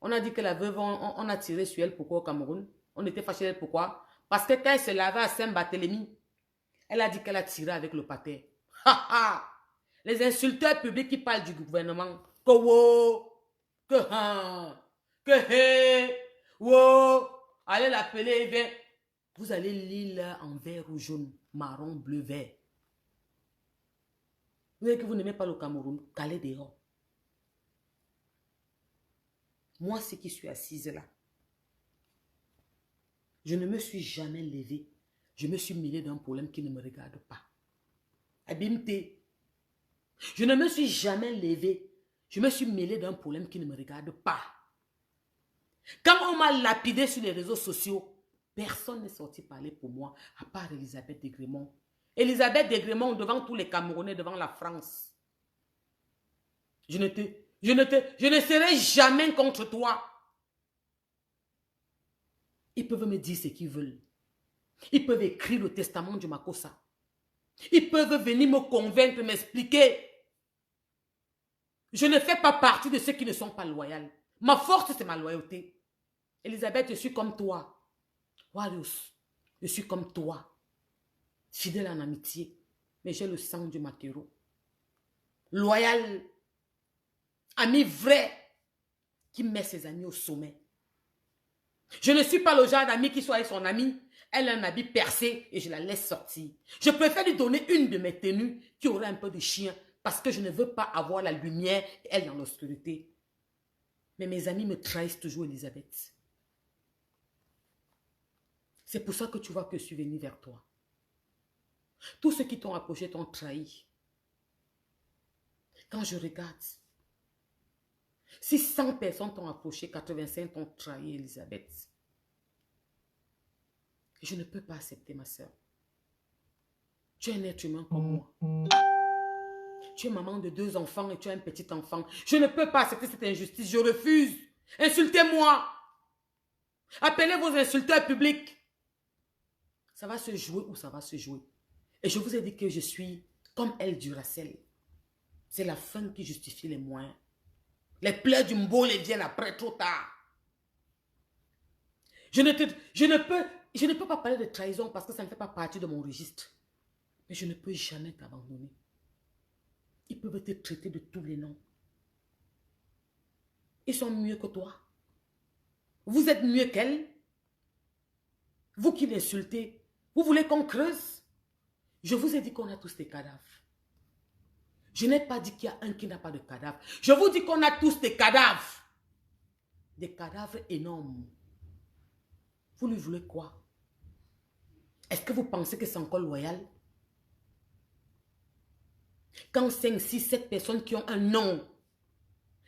On a dit que la veuve, on a tiré sur elle. Pourquoi au Cameroun? On était fâché d'elle. Pourquoi? Parce que quand elle se lavait à Saint-Barthélemy, elle a dit qu'elle a tiré avec le pater. Ha ha! Les insulteurs publics qui parlent du gouvernement. Que wo! Que han! Que he! Wo! Allez l'appeler, vient. Vous allez lire là en vert ou jaune, marron, bleu, vert. Vous voyez que vous n'aimez pas le Cameroun, calez dehors. Moi, ce qui suis assise là, je ne me suis jamais levée. Je me suis mêlée d'un problème qui ne me regarde pas. Abimte. Je ne me suis jamais levée. Je me suis mêlée d'un problème qui ne me regarde pas. Quand on m'a lapidé sur les réseaux sociaux, personne n'est sorti parler pour moi, à part Elisabeth Degremont. Elisabeth Degremont devant tous les Camerounais, devant la France. Je ne serai jamais contre toi. Ils peuvent me dire ce qu'ils veulent. Ils peuvent écrire le testament du Makossa. Ils peuvent venir me convaincre, m'expliquer. Je ne fais pas partie de ceux qui ne sont pas loyaux. Ma force, c'est ma loyauté. Elisabeth, je suis comme toi. Warius, je suis comme toi. Fidèle en amitié. Mais j'ai le sang du Makero. Loyal. Ami vrai. Qui met ses amis au sommet. Je ne suis pas le genre d'ami qui soit avec son ami. Elle a un habit percé et je la laisse sortir. Je préfère lui donner une de mes tenues qui aurait un peu de chien parce que je ne veux pas avoir la lumière et elle dans l'obscurité. Mais mes amis me trahissent toujours, Elisabeth. C'est pour ça que tu vois que je suis venue vers toi. Tous ceux qui t'ont approché t'ont trahi. Quand je regarde, si 100 personnes t'ont approché, 85 t'ont trahi, Elisabeth. Je ne peux pas accepter, ma soeur. Tu es un être humain comme moi. Tu es maman de 2 enfants et tu as un petit enfant. Je ne peux pas accepter cette injustice. Je refuse. Insultez-moi. Appelez vos insulteurs publics. Ça va se jouer ou ça va se jouer. Et je vous ai dit que je suis comme elle Duracell. C'est la fin qui justifie les moyens. Les pleurs du mbo les viennent après, trop tard. Je ne peux pas parler de trahison parce que ça ne fait pas partie de mon registre. Mais je ne peux jamais t'abandonner. Ils peuvent te traiter de tous les noms. Ils sont mieux que toi. Vous êtes mieux qu'elle. Vous qui l'insultez, vous voulez qu'on creuse? Je vous ai dit qu'on a tous des cadavres. Je n'ai pas dit qu'il y a un qui n'a pas de cadavre. Je vous dis qu'on a tous des cadavres. Des cadavres énormes. Vous lui voulez quoi? Est-ce que vous pensez que c'est encore loyal? Quand 5, 6, 7 personnes qui ont un nom,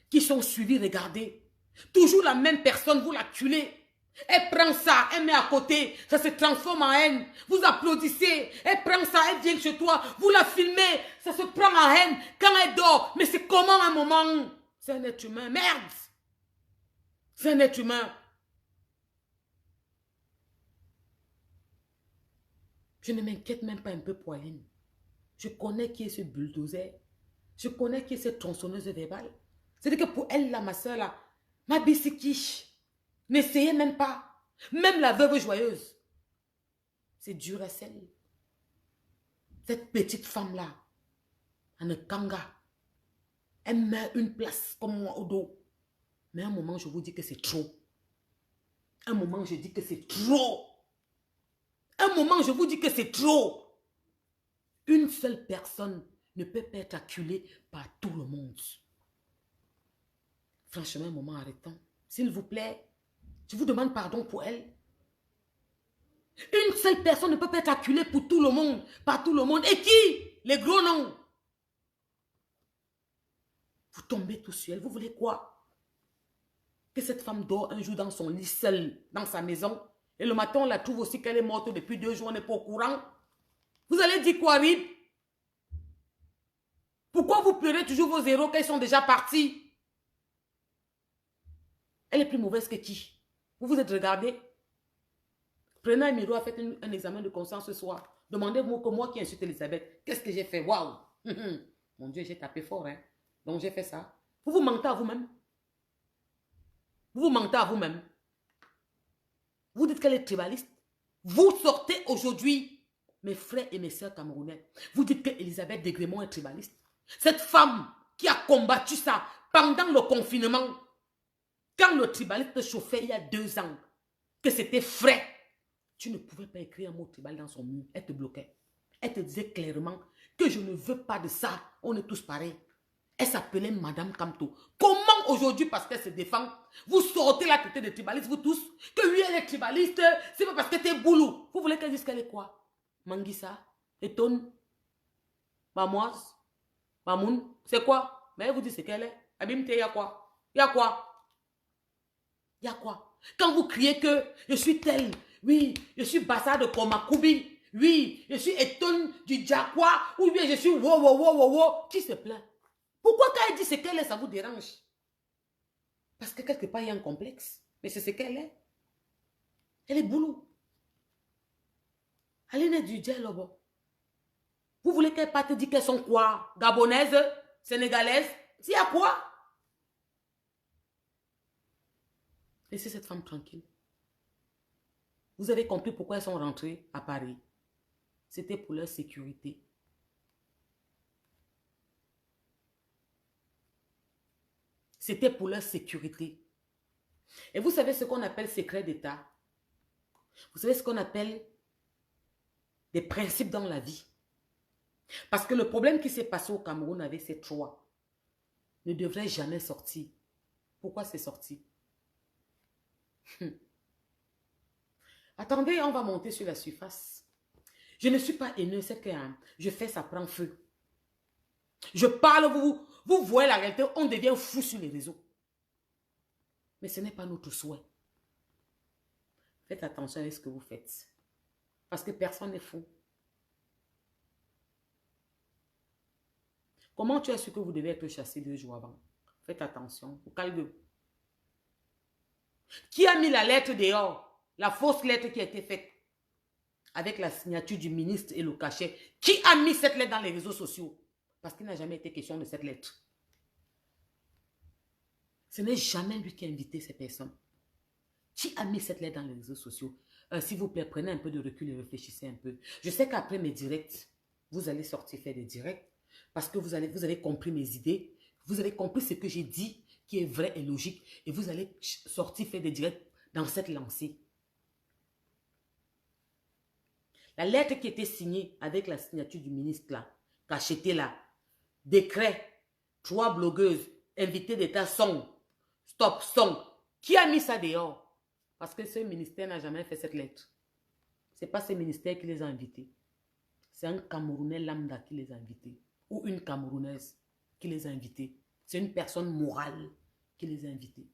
qui sont suivies, regardez, toujours la même personne, vous l'acculez. Elle prend ça, elle met à côté, ça se transforme en haine. Vous applaudissez, elle prend ça, elle vient chez toi, vous la filmez, ça se prend en haine quand elle dort. Mais c'est comment un moment? C'est un être humain, merde! C'est un être humain. Je ne m'inquiète même pas un peu pour Aline. Je connais qui est ce bulldozer. Je connais qui est cette tronçonneuse verbale. C'est-à-dire que pour elle, là, ma soeur, là, ma bicyquiche, n'essayez même pas. Même la veuve joyeuse. C'est dur à celle. Cette petite femme-là, Anne Kanga, elle met une place comme moi au dos. Mais à un moment, je vous dis que c'est trop. Un moment, je dis que c'est trop. Un moment, je vous dis que c'est trop. Une seule personne ne peut pas être acculée par tout le monde. Franchement, un moment, arrêtons. S'il vous plaît, je vous demande pardon pour elle. Une seule personne ne peut pas être acculée pour tout le monde, par tout le monde. Et qui? Les gros noms. Vous tombez tout sur elle. Vous voulez quoi? Que cette femme dort un jour dans son lit seule, dans sa maison. Et le matin, on la trouve aussi qu'elle est morte depuis 2 jours, on n'est pas au courant. Vous allez dire quoi, Rib? Pourquoi vous pleurez toujours vos héros quand ils sont déjà partis? Elle est plus mauvaise que qui? Vous vous êtes regardé? Prenez un miroir, faites un examen de conscience ce soir. Demandez-moi que moi qui insulte Elisabeth, qu'est-ce que j'ai fait? Waouh! Mon Dieu, j'ai tapé fort, hein? Donc j'ai fait ça. Vous vous mentez à vous-même. Vous vous mentez à vous-même. Vous dites qu'elle est tribaliste. Vous sortez aujourd'hui, mes frères et mes sœurs camerounais. Vous dites que Elisabeth Degremont est tribaliste. Cette femme qui a combattu ça pendant le confinement, quand le tribaliste chauffait il y a 2 ans, que c'était frais, tu ne pouvais pas écrire un mot tribal dans son mur. Elle te bloquait. Elle te disait clairement que je ne veux pas de ça. On est tous pareils. Elle s'appelait Madame Kamto. Comment aujourd'hui, parce qu'elle se défend, vous sortez la tête de tribaliste, vous tous, que oui, elle est tribaliste, c'est pas parce que t'es boulot. Vous voulez qu'elle dise qu'elle est quoi? Manguissa, Etone, Mamoise, Mamoun, c'est quoi? Mais elle vous dit ce qu'elle est. Abimte, il y a quoi? Il y a quoi? Il y a quoi? Quand vous criez que je suis telle, oui, je suis Bassa de Komakubi, oui, je suis Etone du Djakwa, ou bien je suis wo wo wo wo wo, qui se plaint? Pourquoi quand elle dit ce qu'elle est, ça vous dérange? Parce que quelque part, il y a un complexe. Mais c'est ce qu'elle est. Elle est boulot. Elle est du dialogue. Vous voulez qu'elle parte dire qu'elles sont quoi? Gabonaises? Sénégalaises? C'est à quoi? Laissez cette femme tranquille. Vous avez compris pourquoi elles sont rentrées à Paris. C'était pour leur sécurité. C'était pour leur sécurité. Et vous savez ce qu'on appelle secret d'État? Vous savez ce qu'on appelle des principes dans la vie? Parce que le problème qui s'est passé au Cameroun avec ces 3 ne devrait jamais sortir. Pourquoi c'est sorti? Attendez, on va monter sur la surface. Je ne suis pas haineux, c'est que je fais, ça prend feu. Je parle, vous voyez la réalité, on devient fou sur les réseaux. Mais ce n'est pas notre souhait. Faites attention à ce que vous faites. Parce que personne n'est fou. Comment tu as su que vous devez être chassé 2 jours avant? Faites attention. Calmez-vous. Qui a mis la lettre dehors? La fausse lettre qui a été faite avec la signature du ministre et le cachet. Qui a mis cette lettre dans les réseaux sociaux? Parce qu'il n'a jamais été question de cette lettre. Ce n'est jamais lui qui a invité ces personnes. Qui a mis cette lettre dans les réseaux sociaux? S'il vous plaît, prenez un peu de recul et réfléchissez un peu. Je sais qu'après mes directs, vous allez sortir faire des directs parce que vous avez compris mes idées. Vous avez compris ce que j'ai dit qui est vrai et logique. Et vous allez sortir faire des directs dans cette lancée. La lettre qui était signée avec la signature du ministre là, cachetée là, décret, 3 blogueuses, invitées d'État sont, stop, sont. Qui a mis ça dehors? Parce que ce ministère n'a jamais fait cette lettre. Ce n'est pas ce ministère qui les a invités. C'est un Camerounais lambda qui les a invités. Ou une Camerounaise qui les a invités. C'est une personne morale qui les a invités.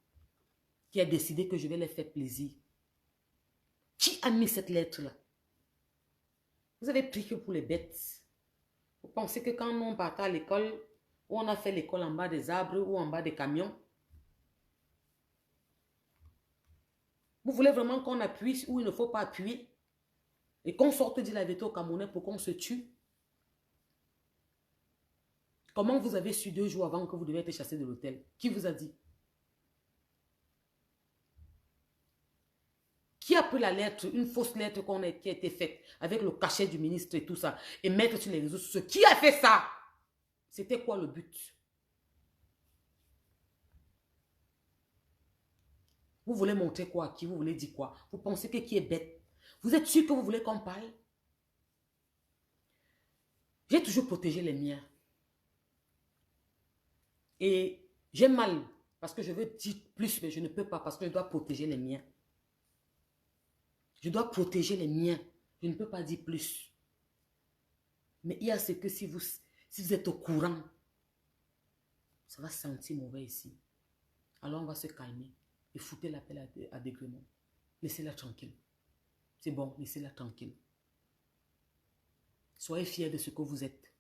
Qui a décidé que je vais les faire plaisir. Qui a mis cette lettre-là? Vous avez pris que pour les bêtes. Vous pensez que quand on partait à l'école, où on a fait l'école en bas des arbres ou en bas des camions, vous voulez vraiment qu'on appuie où il ne faut pas appuyer? Et qu'on sorte dire la vérité au Camerounais pour qu'on se tue. Comment vous avez su 2 jours avant que vous devez être chassé de l'hôtel? Qui vous a dit? Qui a pris la lettre, une fausse lettre qui a été faite avec le cachet du ministre et tout ça, et mettre sur les réseaux sociaux? Qui a fait ça? C'était quoi le but? Vous voulez montrer quoi à qui? Vous voulez dire quoi? Vous pensez que qui est bête? Vous êtes sûr que vous voulez qu'on parle? J'ai toujours protégé les miens. Et j'ai mal parce que je veux dire plus, mais je ne peux pas parce que je dois protéger les miens. Je dois protéger les miens. Je ne peux pas dire plus. Mais il y a ce que si vous êtes au courant, ça va sentir mauvais ici. Alors on va se calmer et foutez l'appel à dégrément. Laissez-la tranquille. C'est bon, laissez-la tranquille. Soyez fiers de ce que vous êtes.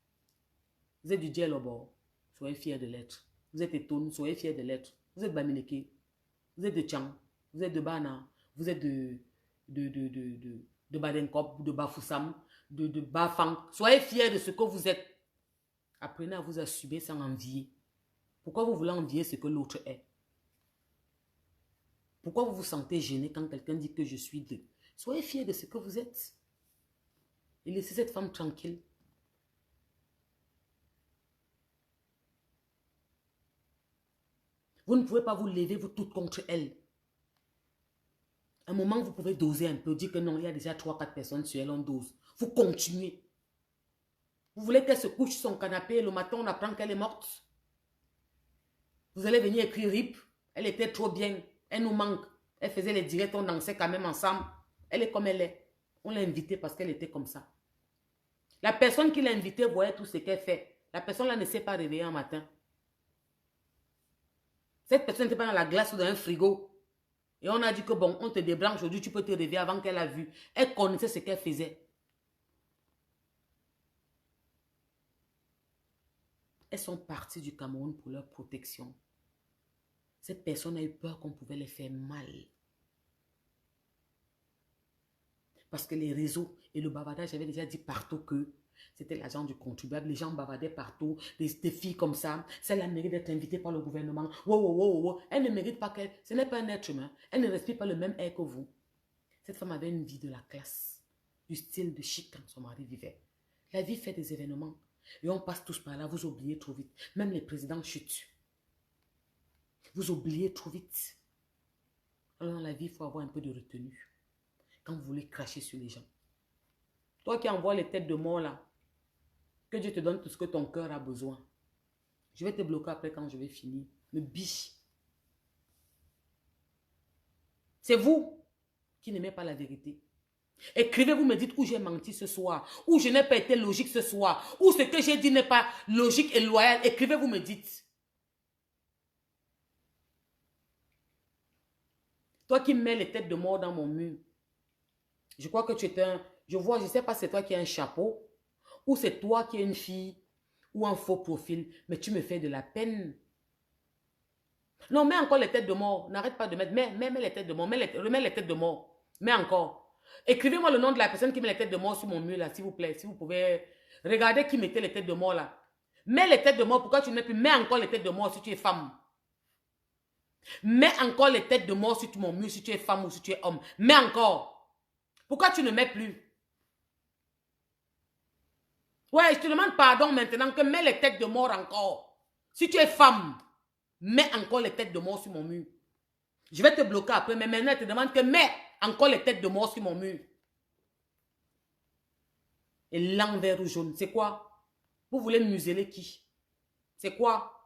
Vous êtes du Djel au bord. Soyez fiers de l'être. Vous êtes Etoun, soyez fiers de l'être. Vous êtes Bamileke. Vous êtes de Tchang. Vous êtes de Bana. Vous êtes de Badenkop, de Bafoussam, de Bafang. Soyez fiers de ce que vous êtes. Apprenez à vous assumer sans envier. Pourquoi vous voulez envier ce que l'autre est? Pourquoi vous vous sentez gêné quand quelqu'un dit que je suis de? Soyez fiers de ce que vous êtes. Et laissez cette femme tranquille. Vous ne pouvez pas vous lever, vous toutes contre elle. À un moment, vous pouvez doser un peu, dire que non, il y a déjà 3-4 personnes sur elle, on dose. Vous continuez. Vous voulez qu'elle se couche sur son canapé et le matin, on apprend qu'elle est morte. Vous allez venir écrire RIP. Elle était trop bien. Elle nous manque. Elle faisait les directs, on dansait quand même ensemble. Elle est comme elle est. On l'a invitée parce qu'elle était comme ça. La personne qui l'a invitée voyait tout ce qu'elle fait. La personne là ne s'est pas réveillée un matin. Cette personne n'était pas dans la glace ou dans un frigo. Et on a dit que bon, on te débranche aujourd'hui, tu peux te réveiller avant qu'elle a vu. Elle connaissait ce qu'elle faisait. Elles sont parties du Cameroun pour leur protection. Cette personne a eu peur qu'on pouvait les faire mal. Parce que les réseaux et le bavardage, j'avais déjà dit partout que c'était l'argent du contribuable. Les gens bavardaient partout. Des filles comme ça. Celle-là mérite d'être invitée par le gouvernement. Wow. Elle ne mérite pas qu'elle... Ce n'est pas un être humain. Elle ne respire pas le même air que vous. Cette femme avait une vie de la classe. Du style de chic quand son mari vivait. La vie fait des événements. Et on passe tous par là. Vous oubliez trop vite. Même les présidents chutent. Vous oubliez trop vite. Alors dans la vie, il faut avoir un peu de retenue. Quand vous voulez cracher sur les gens. Toi qui envoies les têtes de mort là. Que Dieu te donne tout ce que ton cœur a besoin. Je vais te bloquer après quand je vais finir. Le biche. C'est vous qui n'aimez pas la vérité. Écrivez, vous me dites où j'ai menti ce soir. Où je n'ai pas été logique ce soir. Où ce que j'ai dit n'est pas logique et loyal. Écrivez, vous me dites. Toi qui mets les têtes de mort dans mon mur. Je crois que tu es un... Je ne sais pas si c'est toi qui as un chapeau. Ou c'est toi qui es une fille. Ou un faux profil. Mais tu me fais de la peine. Non, mets encore les têtes de mort. N'arrête pas de mettre. Mets les têtes de mort. Remets les têtes de mort. Mets encore. Écrivez-moi le nom de la personne qui met les têtes de mort sur mon mur là, s'il vous plaît. Si vous pouvez. Regardez qui mettait les têtes de mort là. Mets les têtes de mort. Pourquoi tu ne mets plus? Mets encore les têtes de mort si tu es femme. Mets encore les têtes de mort sur mon mur si tu es femme ou si tu es homme. Mets encore. Pourquoi tu ne mets plus? Ouais, je te demande pardon maintenant que mets les têtes de mort encore. Si tu es femme, mets encore les têtes de mort sur mon mur. Je vais te bloquer après, mais maintenant je te demande que mets encore les têtes de mort sur mon mur. Et l'envers ou jaune, c'est quoi? Vous voulez museler qui? C'est quoi?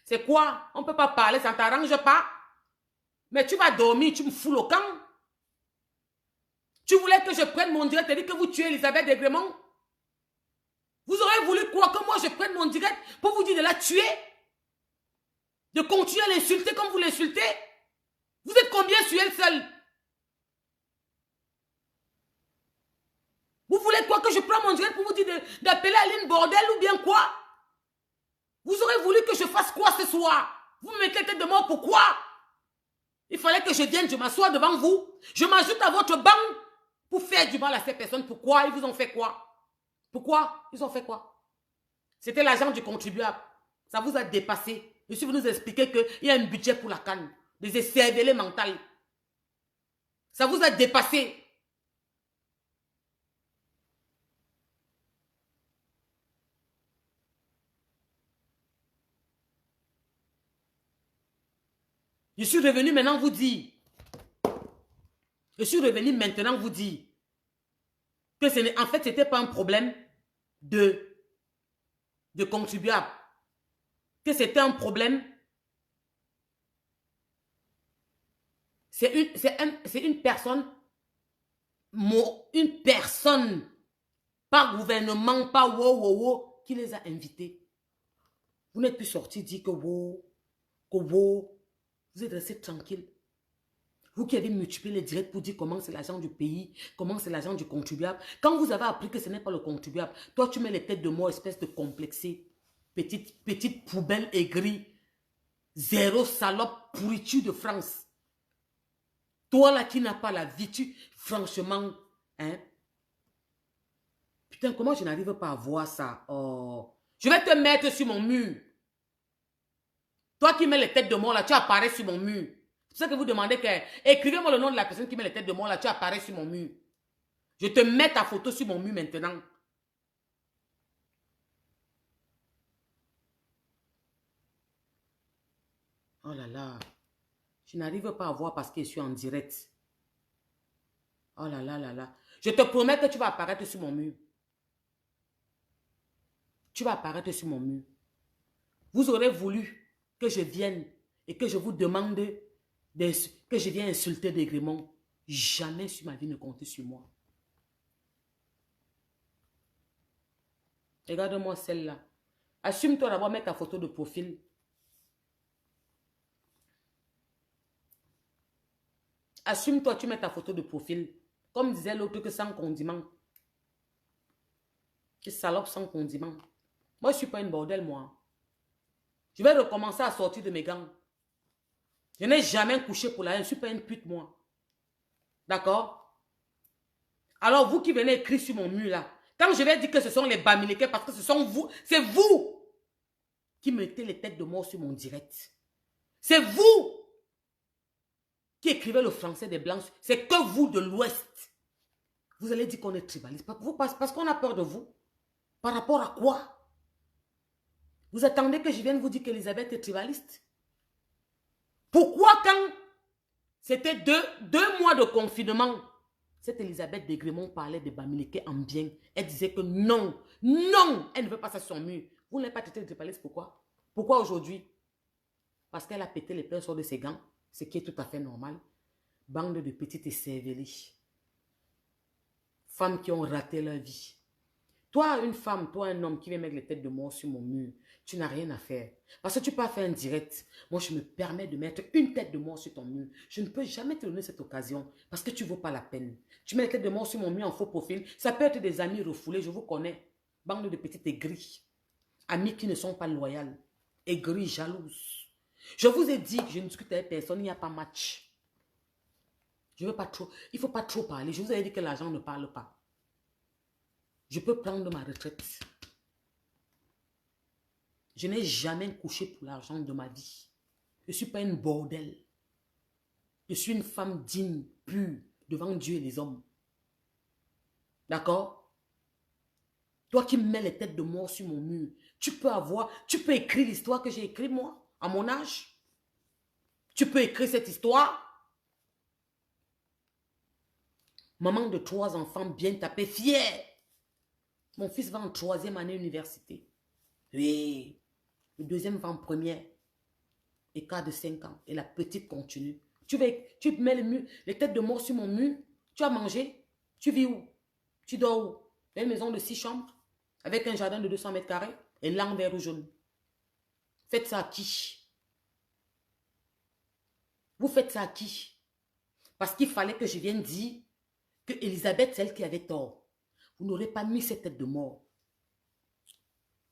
C'est quoi? On ne peut pas parler, ça ne t'arrange pas. Mais tu vas dormir, tu me fous le camp. Tu voulais que je prenne mon direct et dire que vous tuez Elisabeth Desgrémont? Vous aurez voulu quoi? Que moi je prenne mon direct pour vous dire de la tuer? De continuer à l'insulter comme vous l'insultez? Vous êtes combien sur elle seule? Vous voulez quoi? Que je prenne mon direct pour vous dire d'appeler Aline Bordel ou bien quoi? Vous aurez voulu que je fasse quoi ce soir? Vous me mettez tête de mort, pourquoi? Il fallait que je vienne, je m'assoie devant vous. Je m'ajoute à votre banc Pour faire du mal à ces personnes, pourquoi? Ils vous ont fait quoi? Pourquoi? Ils ont fait quoi? C'était l'argent du contribuable. Ça vous a dépassé. Je suis venu vous expliquer qu'il y a un budget pour la canne. Des écervelés mentales. Ça vous a dépassé. Je suis revenu maintenant vous dire. Je suis revenu maintenant vous dire que en fait, ce n'était pas un problème de contribuable. Que c'était un problème. C'est une personne, pas gouvernement, pas wow, qui les a invités. Vous n'êtes plus sorti dire que wow, vous êtes resté tranquille. Vous qui avez multiplié les directs pour dire comment c'est l'argent du pays, comment c'est l'argent du contribuable. Quand vous avez appris que ce n'est pas le contribuable, toi tu mets les têtes de mort, espèce de complexé. Petite poubelle aigrie. Zéro salope pourriture de France. Toi là qui n'as pas la vie, franchement, hein. Putain, comment je n'arrive pas à voir ça? Oh. Je vais te mettre sur mon mur. Toi qui mets les têtes de mort là, tu apparais sur mon mur. C'est pour ça que vous demandez que... Écrivez-moi le nom de la personne qui met les têtes de mort là, tu apparais sur mon mur. Je te mets ta photo sur mon mur maintenant. Oh là là. Je n'arrive pas à voir parce que je suis en direct. Oh là là là là. Je te promets que tu vas apparaître sur mon mur. Tu vas apparaître sur mon mur. Vous aurez voulu que je vienne et que je vous demande que je vienne insulter des Grémont. Jamais sur ma vie ne comptez sur moi. Regarde-moi celle-là. Assume-toi d'abord, mets ta photo de profil. Assume-toi, tu mets ta photo de profil. Comme disait l'autre, que sans condiment. Que salope sans condiment. Moi, je ne suis pas une bordel, moi. Je vais recommencer à sortir de mes gants. Je n'ai jamais couché pour la haine. Je ne suis pas une pute, moi. D'accord? Alors, vous qui venez écrire sur mon mur, là, quand je vais dire que ce sont les Bamileke, parce que ce sont vous, c'est vous qui mettez les têtes de mort sur mon direct. C'est vous qui écrivez le français des Blancs. C'est que vous de l'Ouest. Vous allez dire qu'on est tribaliste. Parce qu'on a peur de vous. Par rapport à quoi? Vous attendez que je vienne vous dire qu'Elisabeth est tribaliste? Pourquoi quand c'était deux mois de confinement, cette Elisabeth de Grémont parlait de Bamileke en bien. Elle disait que non, non, elle ne veut pas ça sur son mur. Vous n'avez pas traité de tribaliste, pourquoi? Pourquoi aujourd'hui? Parce qu'elle a pété les pinceaux de ses gants, ce qui est tout à fait normal. Bande de petites écervelées. Femmes qui ont raté leur vie. Toi, une femme, toi, un homme qui vient mettre les têtes de mort sur mon mur, tu n'as rien à faire. Parce que tu peux faire un direct. Moi, je me permets de mettre une tête de mort sur ton mur. Je ne peux jamais te donner cette occasion parce que tu ne vaux pas la peine. Tu mets les têtes de mort sur mon mur en faux profil. Ça peut être des amis refoulés, je vous connais. Bande de petites aigris. Amis qui ne sont pas loyaux. Aigris, jalouses. Je vous ai dit que je ne discute avec personne, il n'y a pas match. Je veux pas trop, il ne faut pas trop parler. Je vous ai dit que l'argent ne parle pas. Je peux prendre ma retraite. Je n'ai jamais couché pour l'argent de ma vie. Je ne suis pas une bordel. Je suis une femme digne, pure, devant Dieu et les hommes. D'accord? Toi qui mets les têtes de mort sur mon mur, tu peux écrire l'histoire que j'ai écrite moi, à mon âge. Tu peux écrire cette histoire. Maman de 3 enfants bien tapés, fière. Mon fils va en 3e année université. Oui. Le deuxième va en première. Écart de 5 ans. Et la petite continue. Tu mets les têtes de mort sur mon mur. Tu as mangé. Tu vis où? Tu dors où? Dans une maison de 6 chambres. Avec un jardin de 200 mètres carrés. Et langue vert ou jaune. Faites ça à qui? Vous faites ça à qui? Parce qu'il fallait que je vienne dire que Elisabeth, c'est elle qui avait tort. Vous n'aurez pas mis cette tête de mort.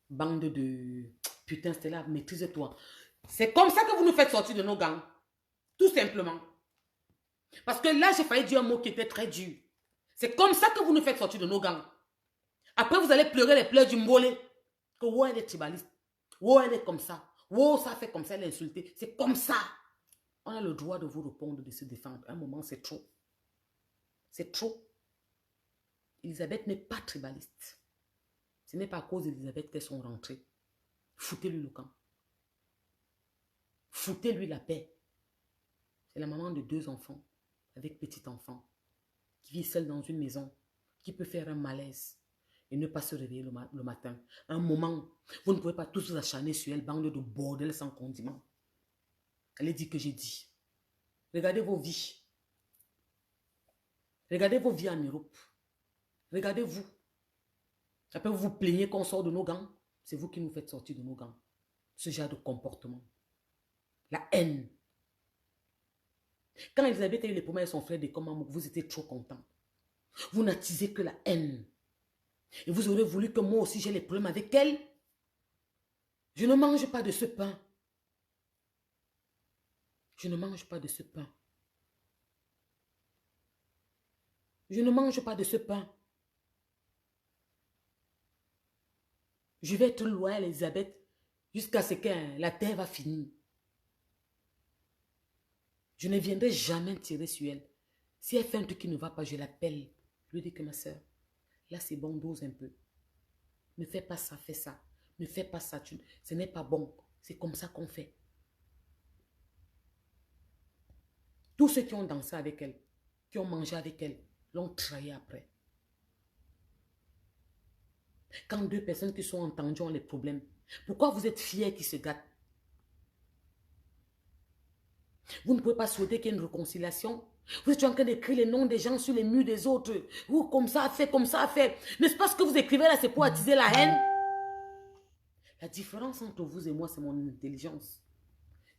Bande de... Putain, Stella, maîtrise-toi. C'est comme ça que vous nous faites sortir de nos gangs. Tout simplement. Parce que là, j'ai failli dire un mot qui était très dur. C'est comme ça que vous nous faites sortir de nos gangs. Après, vous allez pleurer les pleurs du mbolé. Que wow, elle est tribaliste. Wow, elle est comme ça. Wow, ça fait comme ça, elle est insultée. C'est comme ça. On a le droit de vous répondre, de se défendre. À un moment, c'est trop. C'est trop. Elisabeth n'est pas tribaliste. Ce n'est pas à cause d'Elisabeth qu'elles sont rentrées. Foutez-lui le camp. Foutez-lui la paix. C'est la maman de 2 enfants, avec petit enfant, qui vit seule dans une maison, qui peut faire un malaise et ne pas se réveiller le matin. Un moment, vous ne pouvez pas tous vous acharner sur elle, bande de bordel sans condiment. Elle dit que j'ai dit. Regardez vos vies. Regardez vos vies en Europe. Regardez-vous. Après, vous vous plaignez qu'on sort de nos gangs. C'est vous qui nous faites sortir de nos gangs. Ce genre de comportement. La haine. Quand Elisabeth a eu les problèmes avec son frère de Komamou, vous étiez trop content. Vous n'attisez que la haine. Et vous aurez voulu que moi aussi j'ai les problèmes avec elle. Je ne mange pas de ce pain. Je ne mange pas de ce pain. Je ne mange pas de ce pain. Je vais être loyal, Elisabeth, jusqu'à ce que la terre va finir. Je ne viendrai jamais tirer sur elle. Si elle fait un truc qui ne va pas, je l'appelle. Je lui dis que ma soeur, là c'est bon, dose un peu. Ne fais pas ça, fais ça. Ne fais pas ça, ce n'est pas bon. C'est comme ça qu'on fait. Tous ceux qui ont dansé avec elle, qui ont mangé avec elle, l'ont trahi après. Quand 2 personnes qui sont entendues ont les problèmes, pourquoi vous êtes fiers qu'ils se gâtent? Vous ne pouvez pas souhaiter qu'il y ait une réconciliation. Vous êtes en train d'écrire les noms des gens sur les murs des autres. Ou comme ça a fait, comme ça a fait. N'est-ce pas ce que vous écrivez là, c'est pour attiser la haine? La différence entre vous et moi, c'est mon intelligence.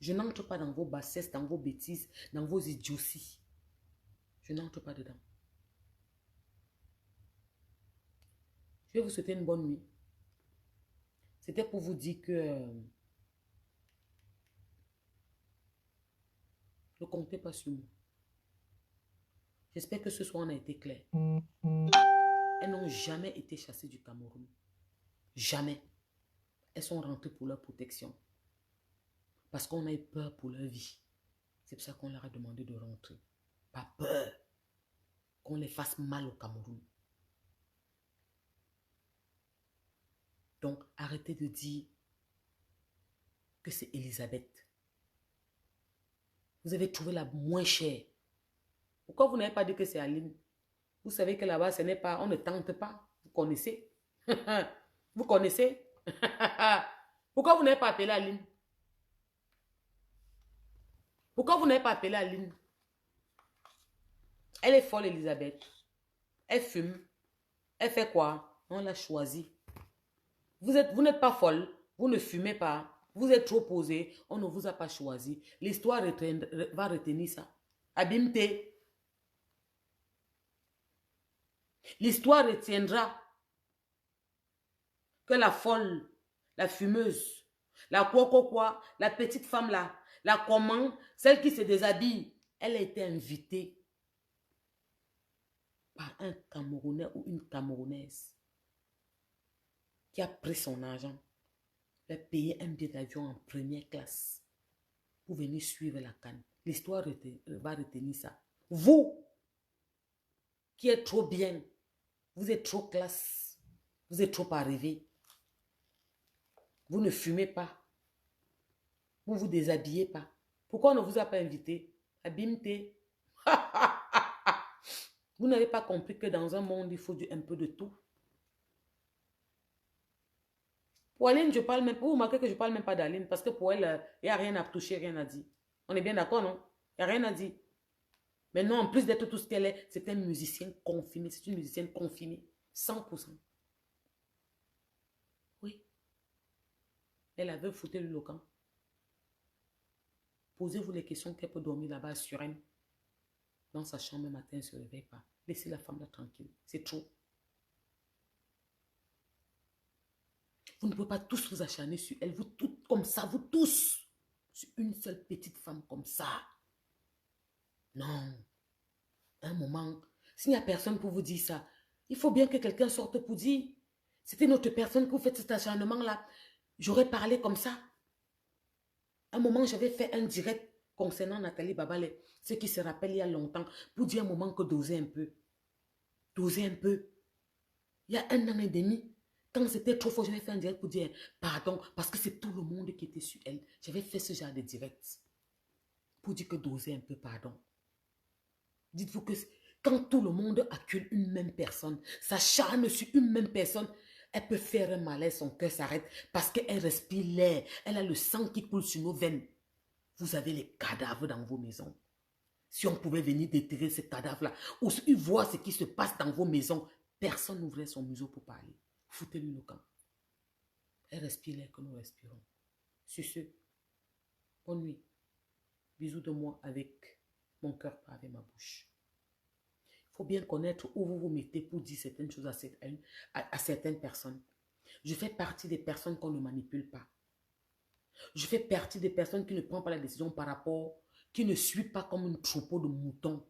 Je n'entre pas dans vos bassesses, dans vos bêtises, dans vos idioties. Je n'entre pas dedans. Je vais vous souhaiter une bonne nuit. C'était pour vous dire que ne comptez pas sur moi. J'espère que ce soir on a été clair. Elles n'ont jamais été chassées du Cameroun. Jamais. Elles sont rentrées pour leur protection. Parce qu'on a eu peur pour leur vie. C'est pour ça qu'on leur a demandé de rentrer. Pas peur qu'on les fasse mal au Cameroun. Donc, arrêtez de dire que c'est Elisabeth. Vous avez trouvé la moins chère. Pourquoi vous n'avez pas dit que c'est Aline? Vous savez que là-bas, ce n'est pas, on ne tente pas. Vous connaissez? Vous connaissez? Pourquoi vous n'avez pas appelé Aline? Pourquoi vous n'avez pas appelé Aline? Elle est folle, Elisabeth. Elle fume. Elle fait quoi? On l'a choisie. Vous n'êtes pas folle. Vous ne fumez pas. Vous êtes trop posé. On ne vous a pas choisi. L'histoire va retenir ça. Abimte. L'histoire retiendra que la folle, la fumeuse, la quoi, la petite femme là, la comment, celle qui se déshabille, elle a été invitée par un Camerounais ou une Camerounaise qui a pris son argent, a payé un billet d'avion en première classe pour venir suivre la CAN. L'histoire va retenir ça. Vous, qui êtes trop bien, vous êtes trop classe, vous êtes trop arrivé. Vous ne fumez pas. Vous ne vous déshabillez pas. Pourquoi on ne vous a pas invité? Abimte. Vous n'avez pas compris que dans un monde, il faut un peu de tout. Pour Aline, je parle même pas. Vous remarquez que je ne parle même pas d'Aline parce que pour elle, il n'y a rien à toucher, rien à dire. On est bien d'accord, non? Il n'y a rien à dire. Mais non, en plus d'être tout ce qu'elle est, c'est un musicien confirmé. C'est une musicienne confirmée. 100%. Oui. Elle avait foutu le locan. Posez-vous les questions qu'elle peut dormir là-bas sur elle. Dans sa chambre le matin, elle ne se réveille pas. Laissez la femme là tranquille. C'est trop. Vous ne pouvez pas tous vous acharner sur elle. Vous toutes comme ça, vous tous. Sur une seule petite femme comme ça. Non. Un moment, S'il n'y a personne pour vous dire ça, il faut bien que quelqu'un sorte pour dire, c'était notre personne que vous faites cet acharnement-là. J'aurais parlé comme ça. À un moment, j'avais fait un direct concernant Nathalie Babalé, ceux qui se rappellent il y a longtemps, pour dire un moment que doser un peu. Doser un peu. Il y a 1 an et demi, quand c'était trop fort, j'avais fait un direct pour dire pardon, parce que c'est tout le monde qui était sur elle. J'avais fait ce genre de direct pour dire que doser un peu, pardon. Dites-vous que quand tout le monde accule une même personne, s'acharne sur une même personne, elle peut faire un malaise, son cœur s'arrête parce qu'elle respire l'air, elle a le sang qui coule sur nos veines. Vous avez les cadavres dans vos maisons. Si on pouvait venir déterrer ces cadavres-là, ou voir ce qui se passe dans vos maisons, personne n'ouvrait son museau pour parler. Foutez-lui le camp. Elle respire l'air que nous respirons. Sur ce, bonne nuit. Bisous de moi avec mon cœur, pas avec ma bouche. Il faut bien connaître où vous vous mettez pour dire certaines choses à certaines personnes. Je fais partie des personnes qu'on ne manipule pas. Je fais partie des personnes qui ne prennent pas la décision par rapport, qui ne suit pas comme un troupeau de moutons.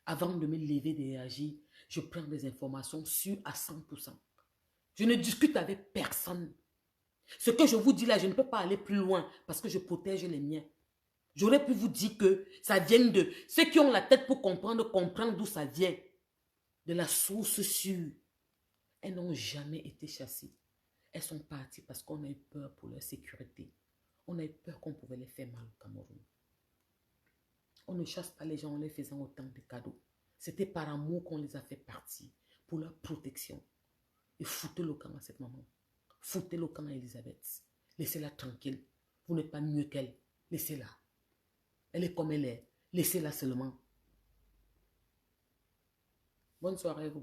Avant de me lever et de réagir, je prends des informations sûres à 100%. Je ne discute avec personne. Ce que je vous dis là, je ne peux pas aller plus loin parce que je protège les miens. J'aurais pu vous dire que ça vient de ceux qui ont la tête pour comprendre d'où ça vient. De la source sûre. Elles n'ont jamais été chassées. Elles sont parties parce qu'on a eu peur pour leur sécurité. On a eu peur qu'on pouvait les faire mal au Cameroun. On ne chasse pas les gens en les faisant autant de cadeaux. C'était par amour qu'on les a fait partir, pour leur protection. Et foutez le camp à cette maman. Foutez le camp à Elisabeth. Laissez-la tranquille. Vous n'êtes pas mieux qu'elle. Laissez-la. Elle est comme elle est. Laissez-la seulement. Bonne soirée, vous.